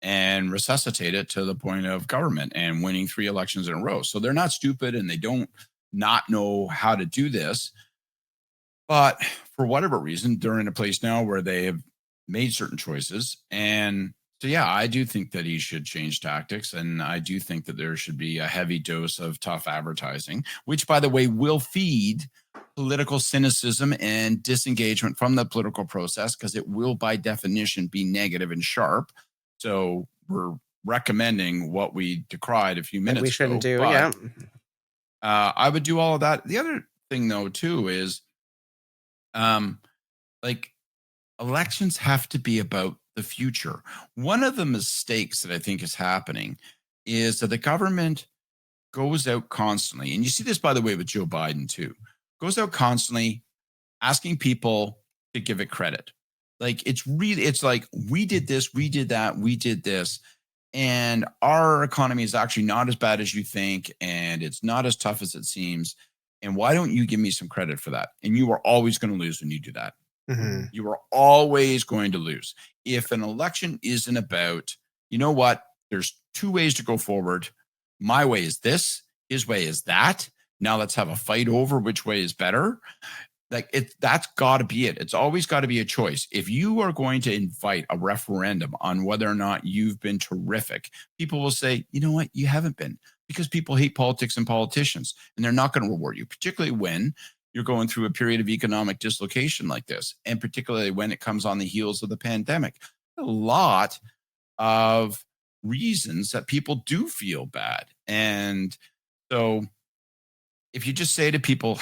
and resuscitate it to the point of government and winning 3 elections in a row. So they're not stupid and they don't not know how to do this. But for whatever reason, they're in a place now where they have made certain choices. And so, yeah, I do think that he should change tactics. And I do think that there should be a heavy dose of tough advertising, which, by the way, will feed political cynicism and disengagement from the political process because it will, by definition, be negative and sharp. So we're recommending what we decried a few That minutes we shouldn't ago. do. Yeah. I would do all of that. The other thing, though, too, is like elections have to be about the future. One of the mistakes that I think is happening is that the government goes out constantly, and you see this, by the way, with Joe Biden too, goes out constantly asking people to give it credit. Like it's like we did this, we did that, we did this, and our economy is actually not as bad as you think, and it's not as tough as it seems. And why don't you give me some credit for that? And you are always going to lose when you do that. Mm-hmm. You are always going to lose. If an election isn't about, you know what, there's 2 ways to go forward. My way is this, his way is that. Now let's have a fight over which way is better. Like that's got to be it. It's always got to be a choice. If you are going to invite a referendum on whether or not you've been terrific, people will say, you know what, you haven't been, because people hate politics and politicians, and they're not going to reward you, particularly when you're going through a period of economic dislocation like this, and particularly when it comes on the heels of the pandemic. A lot of reasons that people do feel bad. And so if you just say to people,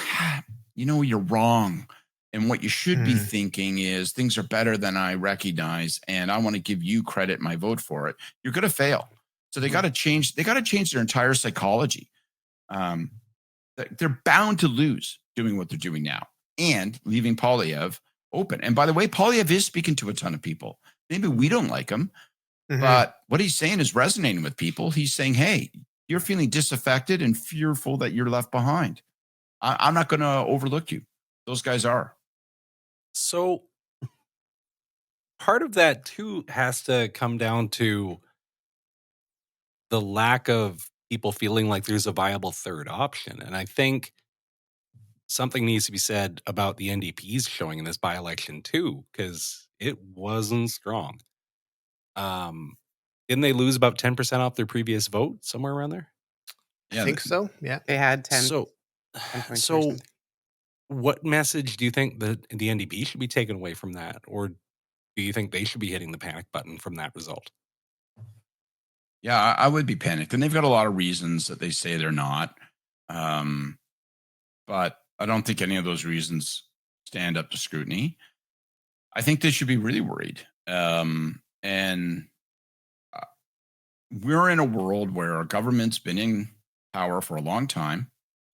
you know, you're wrong, and what you should be thinking is things are better than I recognize, and I want to give you credit, my vote for it, you're going to fail. So they got to change. They got to change their entire psychology. They're bound to lose doing what they're doing now and leaving Polyev open. And by the way, Polyev is speaking to a ton of people. Maybe we don't like him, but what he's saying is resonating with people. He's saying, hey, you're feeling disaffected and fearful that you're left behind. I'm not going to overlook you. Those guys are. So part of that too has to come down to the lack of people feeling like there's a viable third option. And I think something needs to be said about the NDP's showing in this by-election too, because it wasn't strong. Didn't they lose about 10% off their previous vote, somewhere around there? I think so. Yeah. They had 10. So, 10 points or so something. what message do you think that the NDP should be taken away from that? Or do you think they should be hitting the panic button from that result? Yeah, I would be panicked. And they've got a lot of reasons that they say they're not. But I don't think any of those reasons stand up to scrutiny. I think they should be really worried. And we're in a world where our government's been in power for a long time.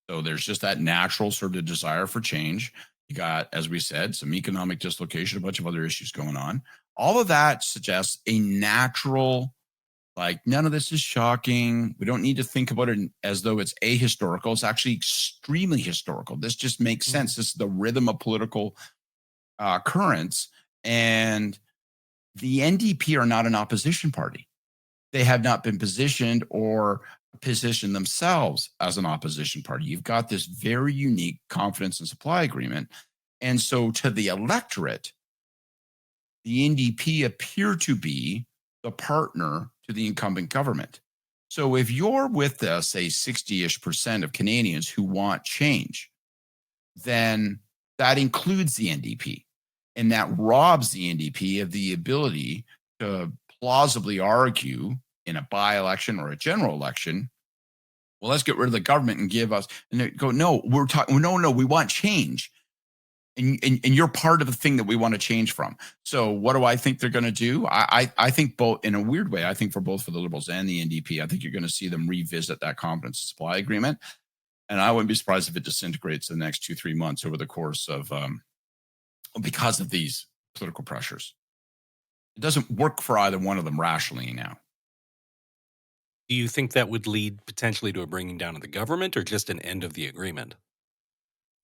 So there's just that natural sort of desire for change. You got, as we said, some economic dislocation, a bunch of other issues going on. All of that suggests a natural, like, none of this is shocking. We don't need to think about it as though it's ahistorical. It's actually extremely historical. This just makes sense. This is the rhythm of political currents. And the NDP are not an opposition party. They have not been positioned or positioned themselves as an opposition party. You've got this very unique confidence and supply agreement. And so to the electorate, the NDP appear to be the partner to the incumbent government. So if you're with us, say 60-ish% of Canadians who want change, then that includes the NDP. And that robs the NDP of the ability to plausibly argue in a by-election or a general election, well, let's get rid of the government and give us, and they go, no, we want change. And you're part of the thing that we want to change from. So what do I think they're going to do? I think both, in a weird way, I think for both for the Liberals and the NDP, I think you're going to see them revisit that confidence supply agreement. And I wouldn't be surprised if it disintegrates in the next 2-3 months over the course of, because of these political pressures. It doesn't work for either one of them rationally now. Do you think that would lead potentially to a bringing down of the government or just an end of the agreement?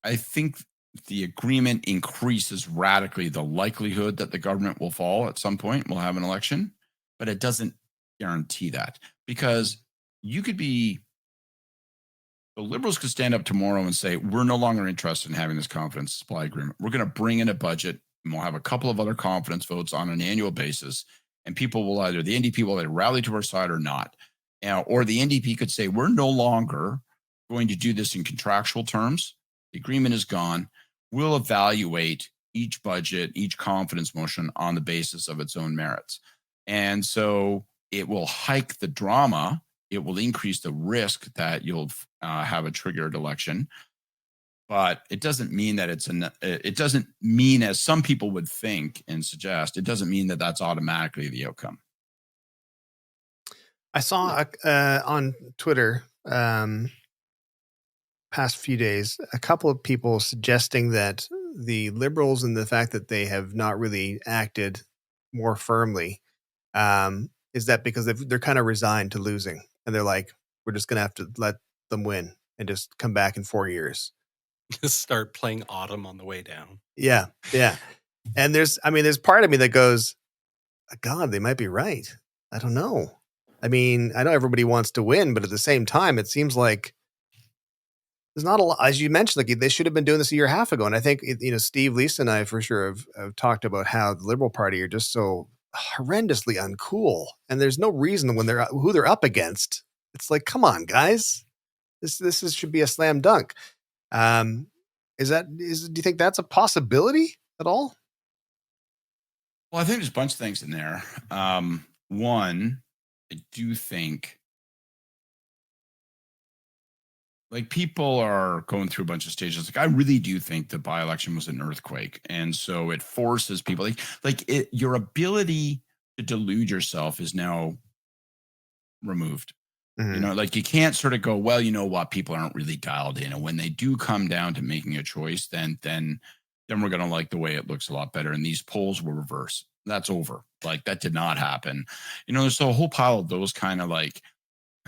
I think the agreement increases radically the likelihood that the government will fall at some point. We'll have an election, but it doesn't guarantee that, because the Liberals could stand up tomorrow and say, we're no longer interested in having this confidence supply agreement. We're going to bring in a budget and we'll have a couple of other confidence votes on an annual basis. And people will the NDP will either rally to our side or not. Or the NDP could say, we're no longer going to do this in contractual terms. The agreement is gone. We'll evaluate each budget, each confidence motion on the basis of its own merits. And so it will hike the drama. It will increase the risk that you'll have a triggered election, but it doesn't mean that it doesn't mean, as some people would think and suggest, it doesn't mean that that's automatically the outcome. I saw on Twitter past few days a couple of people suggesting that the Liberals and the fact that they have not really acted more firmly is that because they're kind of resigned to losing. And they're like, we're just going to have to let them win and just come back in 4 years. Just start playing Autumn on the way down. Yeah. Yeah. And there's part of me that goes, God, they might be right. I don't know. I mean, I know everybody wants to win, but at the same time, it seems like there's not a lot, as you mentioned, like they should have been doing this a year and a half ago. And I think, Steve, Lisa, and I for sure have talked about how the Liberal Party are just so horrendously uncool, and there's no reason when who they're up against. It's like, come on, guys, this should be a slam dunk. Do you think that's a possibility at all? Well, I think there's a bunch of things in there. One, I do think like people are going through a bunch of stages. Like I really do think the by-election was an earthquake. And so it forces people your ability to delude yourself is now removed. Mm-hmm. You can't sort of go, well, you know what, people aren't really dialed in. And when they do come down to making a choice, then we're going to like the way it looks a lot better. And these polls will reverse. That's over. Like that did not happen. There's a whole pile of those kind of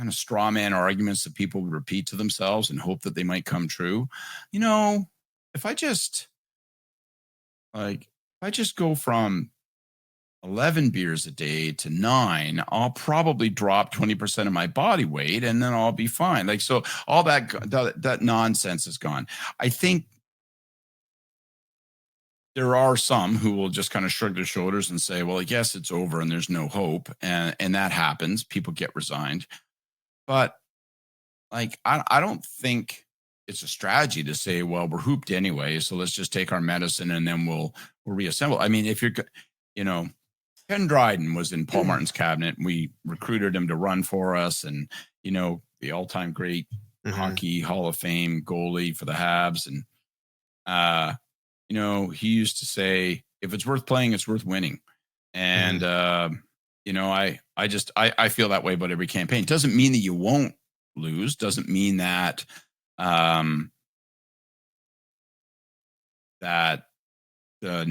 straw man arguments that people would repeat to themselves and hope that they might come true. If I just go from 11 beers a day to 9, I'll probably drop 20% of my body weight and then I'll be fine. So all that nonsense is gone. I think there are some who will just kind of shrug their shoulders and say, well, I guess it's over and there's no hope. And that happens. People get resigned. But I don't think it's a strategy to say, well, we're hooped anyway, so let's just take our medicine and then we'll reassemble. I mean, if you're, Ken Dryden was in Paul Martin's cabinet, and we recruited him to run for us, and the all-time great hockey Hall of Fame goalie for the Habs, and he used to say, if it's worth playing, it's worth winning, and I feel that way about every campaign. Doesn't mean that you won't lose. Doesn't mean that that the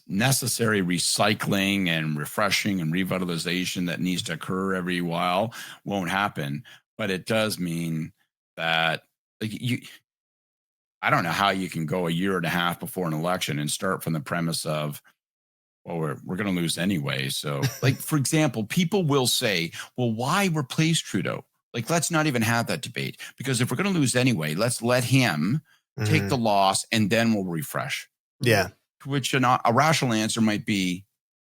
necessary recycling and refreshing and revitalization that needs to occur every while won't happen. But it does mean that I don't know how you can go a year and a half before an election and start from the premise of, well, we're going to lose anyway. So, for example, people will say, well, why replace Trudeau? Let's not even have that debate, because if we're going to lose anyway, let's let him take the loss and then we'll refresh. Yeah. To which a rational answer might be,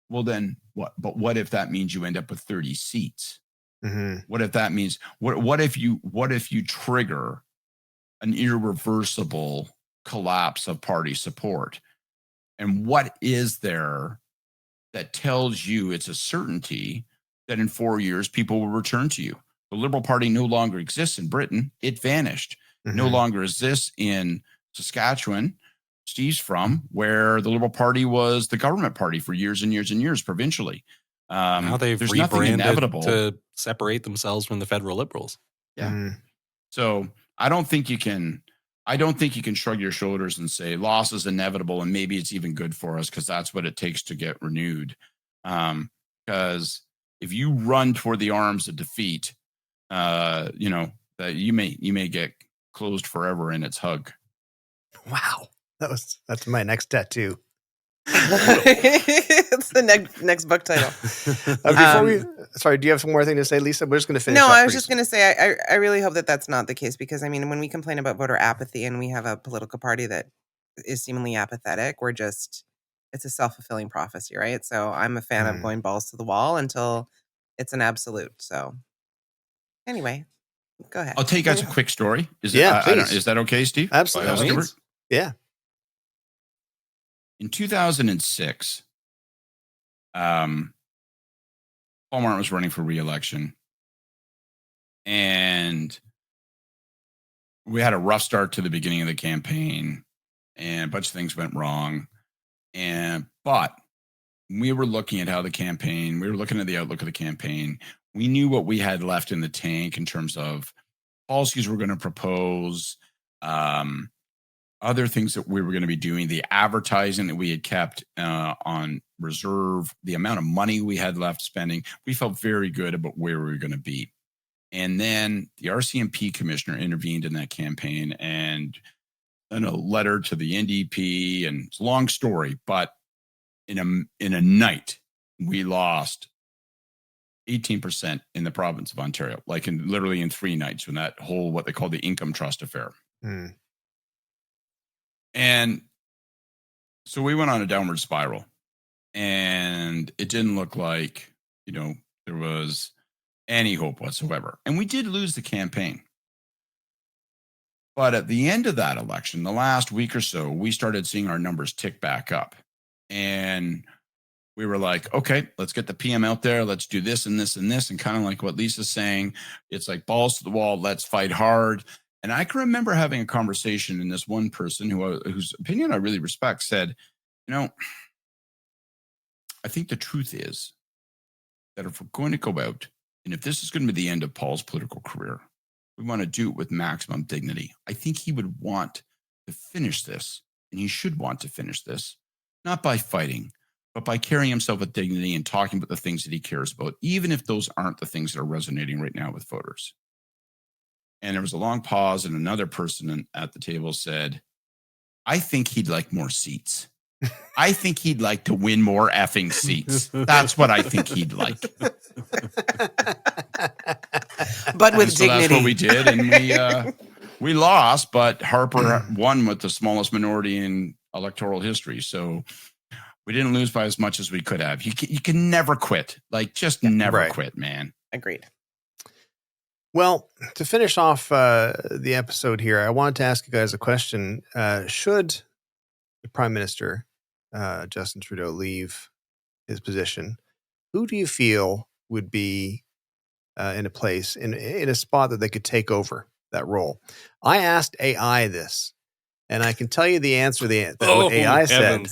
well, then what? But what if that means you end up with 30 seats? What if that means, what if you trigger an irreversible collapse of party support? And what is there that tells you it's a certainty that in 4 years people will return to you? The Liberal Party no longer exists in Britain. It vanished. No longer exists in Saskatchewan, Steve's from, where the Liberal Party was the government party for years and years and years provincially. Now they've there's nothing rebranded inevitable to separate themselves from the federal Liberals. Yeah. So I don't think you can shrug your shoulders and say loss is inevitable and maybe it's even good for us because that's what it takes to get renewed. Because if you run toward the arms of defeat, that you may get closed forever in its hug. Wow. That's my next tattoo. It's the next book title. Before sorry, do you have some more thing to say, Lisa? We're just going to finish. No, up I was pretty just soon. going to say I really hope that that's not the case, because I mean, when we complain about voter apathy and we have a political party that is seemingly apathetic, it's a self-fulfilling prophecy, right? So I'm a fan of going balls to the wall until it's an absolute. So anyway, go ahead. I'll tell you guys a quick story. Please. Is that okay, Steve? Absolutely. Yeah. In 2006, Paul Martin was running for re-election, and we had a rough start to the beginning of the campaign, and a bunch of things went wrong. But we were looking at we were looking at the outlook of the campaign. We knew what we had left in the tank in terms of policies we're going to propose, other things that we were going to be doing, the advertising that we had kept on reserve, the amount of money we had left spending. We felt very good about where we were going to be. And then the RCMP commissioner intervened in that campaign and in a letter to the NDP, and it's a long story, but in a night, we lost 18% in the province of Ontario, like literally in 3 nights, when that whole, what they call the income trust affair. And so we went on a downward spiral, and it didn't look like, there was any hope whatsoever. And we did lose the campaign. But at the end of that election, the last week or so, we started seeing our numbers tick back up. And we were like, okay, let's get the PM out there. Let's do this and this and this. And kind of like what Lisa's saying, it's like balls to the wall. Let's fight hard. And I can remember having a conversation, and this one person whose opinion I really respect said, I think the truth is that if we're going to go out, and if this is going to be the end of Paul's political career, we want to do it with maximum dignity. I think he would want to finish this, and he should want to finish this, not by fighting, but by carrying himself with dignity and talking about the things that he cares about, even if those aren't the things that are resonating right now with voters. And there was a long pause, and another person at the table said, I think he'd like more seats. I think he'd like to win more effing seats. That's what I think he'd like. But with so dignity. That's what we did. And we lost, but Harper won with the smallest minority in electoral history. So we didn't lose by as much as we could have. You can never quit. Like, just never quit, man. Agreed. Well, to finish off the episode here, I wanted to ask you guys a question. Should the Prime Minister, Justin Trudeau, leave his position, who do you feel would be in a place, in a spot that they could take over that role? I asked AI this, and I can tell you the answer what AI said.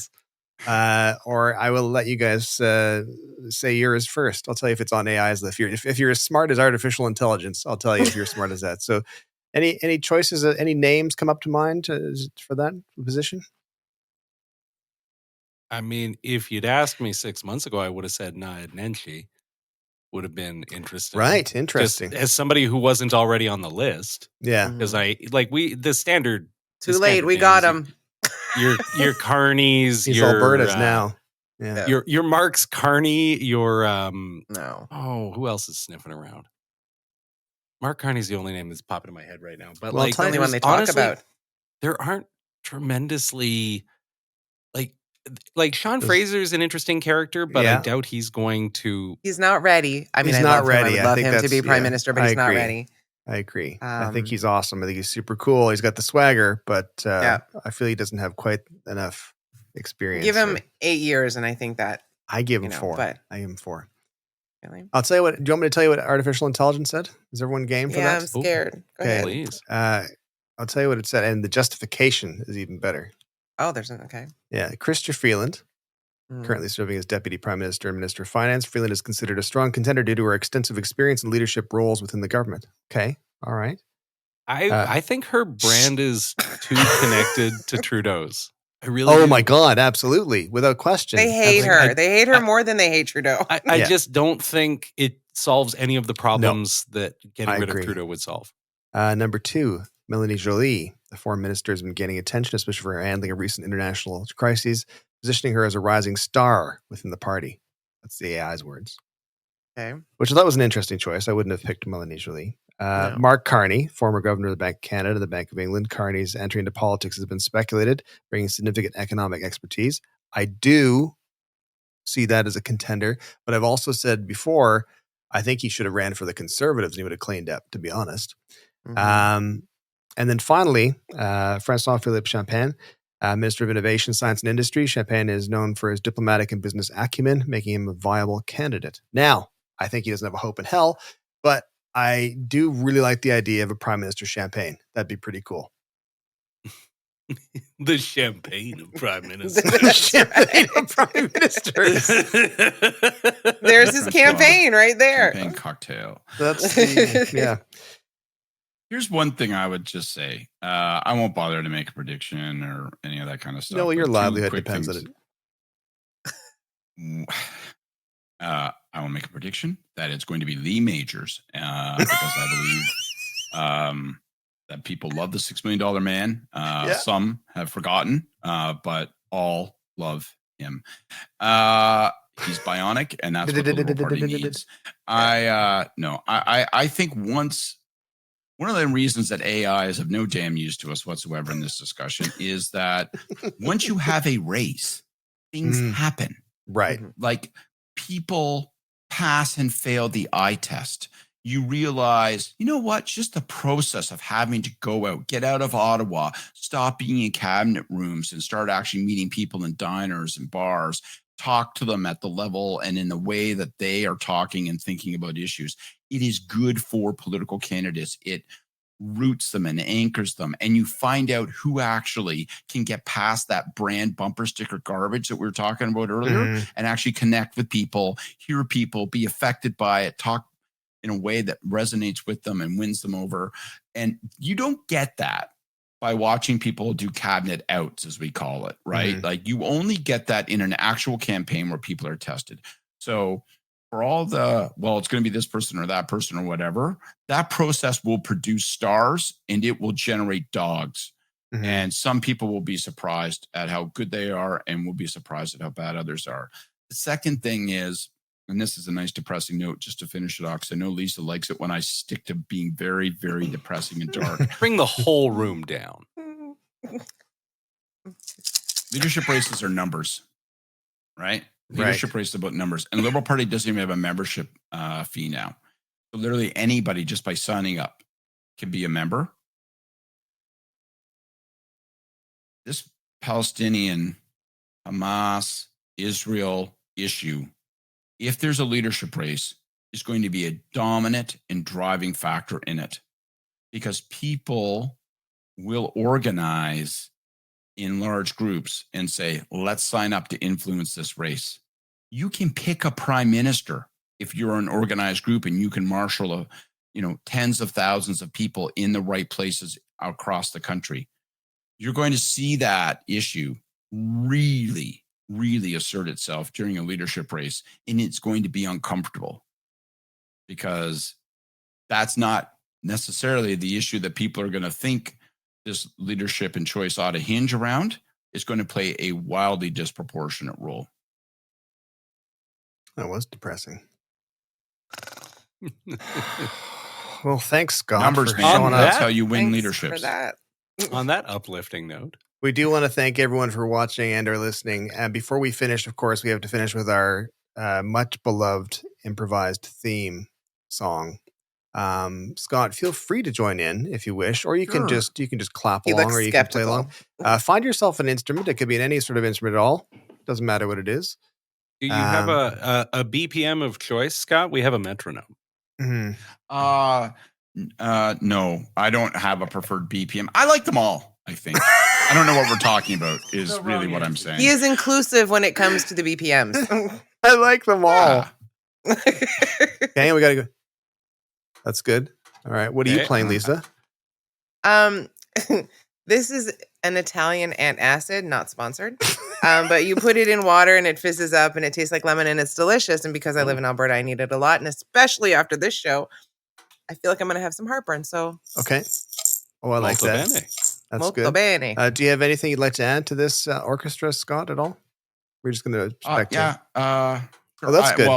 Or I will let you guys say yours first. I'll tell you if it's on AI's list. If you're as smart as artificial intelligence, I'll tell you if you're smart as that. So any choices, any names come up to mind for that position? I mean, if you'd asked me 6 months ago, I would have said Nayib Nenshi would have been interesting. Right, interesting. Just as somebody who wasn't already on the list. Yeah. Because the standard... Too late, we got him. Your Carneys, he's your Alberta's now. Yeah. Your Mark's Carney, your no. Oh, who else is sniffing around? Mark Carney's the only name that's popping in my head right now. But well, it's the only one they talk about. There aren't tremendously like Sean Fraser's an interesting character, but I doubt he's going to. He's not ready. I mean, he's not ready. I would love him to be prime minister, but he's not ready. I agree. I think he's awesome. I think he's super cool. He's got the swagger, but I feel he doesn't have quite enough experience. Give him 8 years, and I think that I give him 4. But I give him 4. Really? I'll tell you what. Do you want me to tell you what artificial intelligence said? Is everyone game for that? Yeah, I'm scared. Go ahead. Please. I'll tell you what it said, and the justification is even better. Oh, there's okay. Yeah, Chrystia Freeland, currently serving as Deputy Prime Minister and Minister of Finance. Freeland is considered a strong contender due to her extensive experience in leadership roles within the government. Okay, all right. I think her brand is too connected to Trudeau's. I really. Oh my God, absolutely, without question. They hate her. They hate her more than they hate Trudeau. I just don't think it solves any of the problems that getting rid of Trudeau would solve. Number 2, Melanie Joly, the foreign minister, has been gaining attention, especially for her handling of recent international crises, positioning her as a rising star within the party. That's the AI's words. Okay. Which I thought was an interesting choice. I wouldn't have picked Melanie's really. No. Mark Carney, former governor of the Bank of Canada, the Bank of England. Carney's entry into politics has been speculated, bringing significant economic expertise. I do see that as a contender, but I've also said before, I think he should have ran for the Conservatives and he would have cleaned up, to be honest. Mhm. And then finally, François-Philippe Champagne, Minister of Innovation, Science and Industry. Champagne is known for his diplomatic and business acumen, making him a viable candidate. Now, I think he doesn't have a hope in hell, but I do really like the idea of a Prime Minister Champagne. That'd be pretty cool. The champagne of Prime Minister. That's Champagne right. of Prime Ministers. There's his Francois. campaign right there. Champagne cocktail. That's the, yeah. Here's one thing I would just say. I won't bother to make a prediction or any of that kind of stuff. No, your but two livelihood quick depends on things. it. I will make a prediction that it's going to be Lee Majors because I believe that people love the $6 million man. Yeah. Some have forgotten, but all love him. He's bionic, and that's what the Liberal Party needs. I think one of the reasons that AI is of no damn use to us whatsoever in this discussion is that once you have a race, things happen. Right. Like people pass and fail the eye test. You realize, you know what? Just the process of having to go out, get out of Ottawa, stop being in cabinet rooms and start actually meeting people in diners and bars, talk to them at the level and in the way that they are talking and thinking about issues. It is good for political candidates. It roots them and anchors them, and you find out who actually can get past that brand bumper sticker garbage that we were talking about earlier and actually connect with people, hear people, be affected by it, talk in a way that resonates with them and wins them over. And you don't get that by watching people do cabinet outs, as we call it, right? Like you only get that in an actual campaign where people are tested. So for all it's going to be this person or that person or whatever, that process will produce stars and it will generate dogs. And some people will be surprised at how good they are and will be surprised at how bad others are. The second thing is, and this is a nice depressing note just to finish it off, because I know Lisa likes it when I stick to being very, very depressing and dark. Bring the whole room down. Leadership races are numbers, right? Leadership race is about numbers. And the Liberal Party doesn't even have a membership fee now. So literally anybody just by signing up can be a member. This Palestinian, Hamas, Israel issue, if there's a leadership race, is going to be a dominant and driving factor in it. Because people will organize in large groups and say, let's sign up to influence this race. You can pick a prime minister if you're an organized group and you can marshal tens of thousands of people in the right places across the country. You're going to see that issue really, really assert itself during a leadership race, and it's going to be uncomfortable because that's not necessarily the issue that people are going to think this leadership and choice ought to hinge around. Is going to play a wildly disproportionate role. That was depressing. Well, thanks, Scott. Numbers, for man. showing That's up. how you win Thanks leaderships. for that. On that uplifting note, We do want to thank everyone for watching and or listening. And before we finish, of course, we have to finish with our much beloved improvised theme song. Scott, feel free to join in if you wish, or you can just clap He along, looks or you skeptical. can play along. Find yourself an instrument. It could be in any sort of instrument at all. Doesn't matter what it is. do you have a BPM of choice, Scott? We have a metronome. Mhm. No, I don't have a preferred BPM. I like them all, I think. I don't know what we're talking about is really what I'm saying. He is inclusive when it comes to the BPMs. I like them all. Yeah. Okay, we gotta go. That's good. All right, what are you Okay. playing, Lisa? This is an Italian antacid, not sponsored. But you put it in water and it fizzes up and it tastes like lemon and it's delicious. And because I live in Alberta, I need it a lot. And especially after this show, I feel like I'm going to have some heartburn. So, Okay. Oh, I like Molto that. bene. That's molto good. bene. Do you have anything you'd like to add to this orchestra, Scott, at all? We're just going to Yeah. Oh, that's good.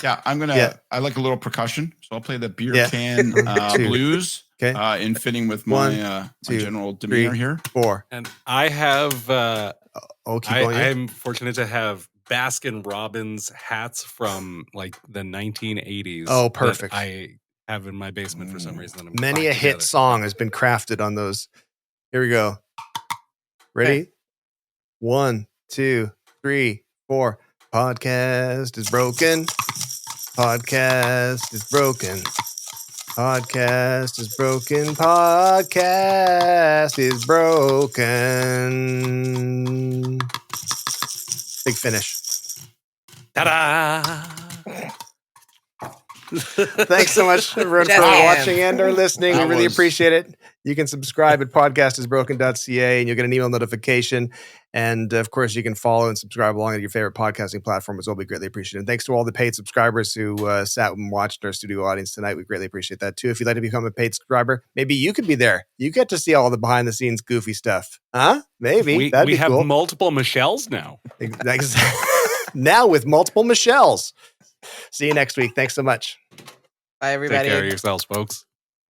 Yeah, I'm gonna. Yeah. I like a little percussion, so I'll play the beer Yeah. can Two. blues. Okay. In fitting with One, my two, general demeanor three. here. 4. And I have Keep going. I'm fortunate to have Baskin Robbins hats from like the 1980s. Oh, perfect. That I have in my basement for some reason. I'm Many a hit song has been crafted on those. Here we go. Ready? Okay. 1, 2, 3, 4. Podcast is broken. Podcast is broken. Podcast is broken. Podcast is broken. Big finish. Ta-da! Thanks so much, everyone, for watching and or listening. We really appreciate it. You can subscribe at podcastisbroken.ca and you'll get an email notification. And of course, you can follow and subscribe along at your favorite podcasting platform as well. We greatly appreciate it. And thanks to all the paid subscribers who sat and watched our studio audience tonight. We greatly appreciate that too. If you'd like to become a paid subscriber, maybe you could be there. You get to see all the behind the scenes goofy stuff. Huh? Maybe. That'd be cool. We have multiple Michelles now. Now with multiple Michelles. See you next week. Thanks so much. Bye, everybody. Take care of yourselves, folks.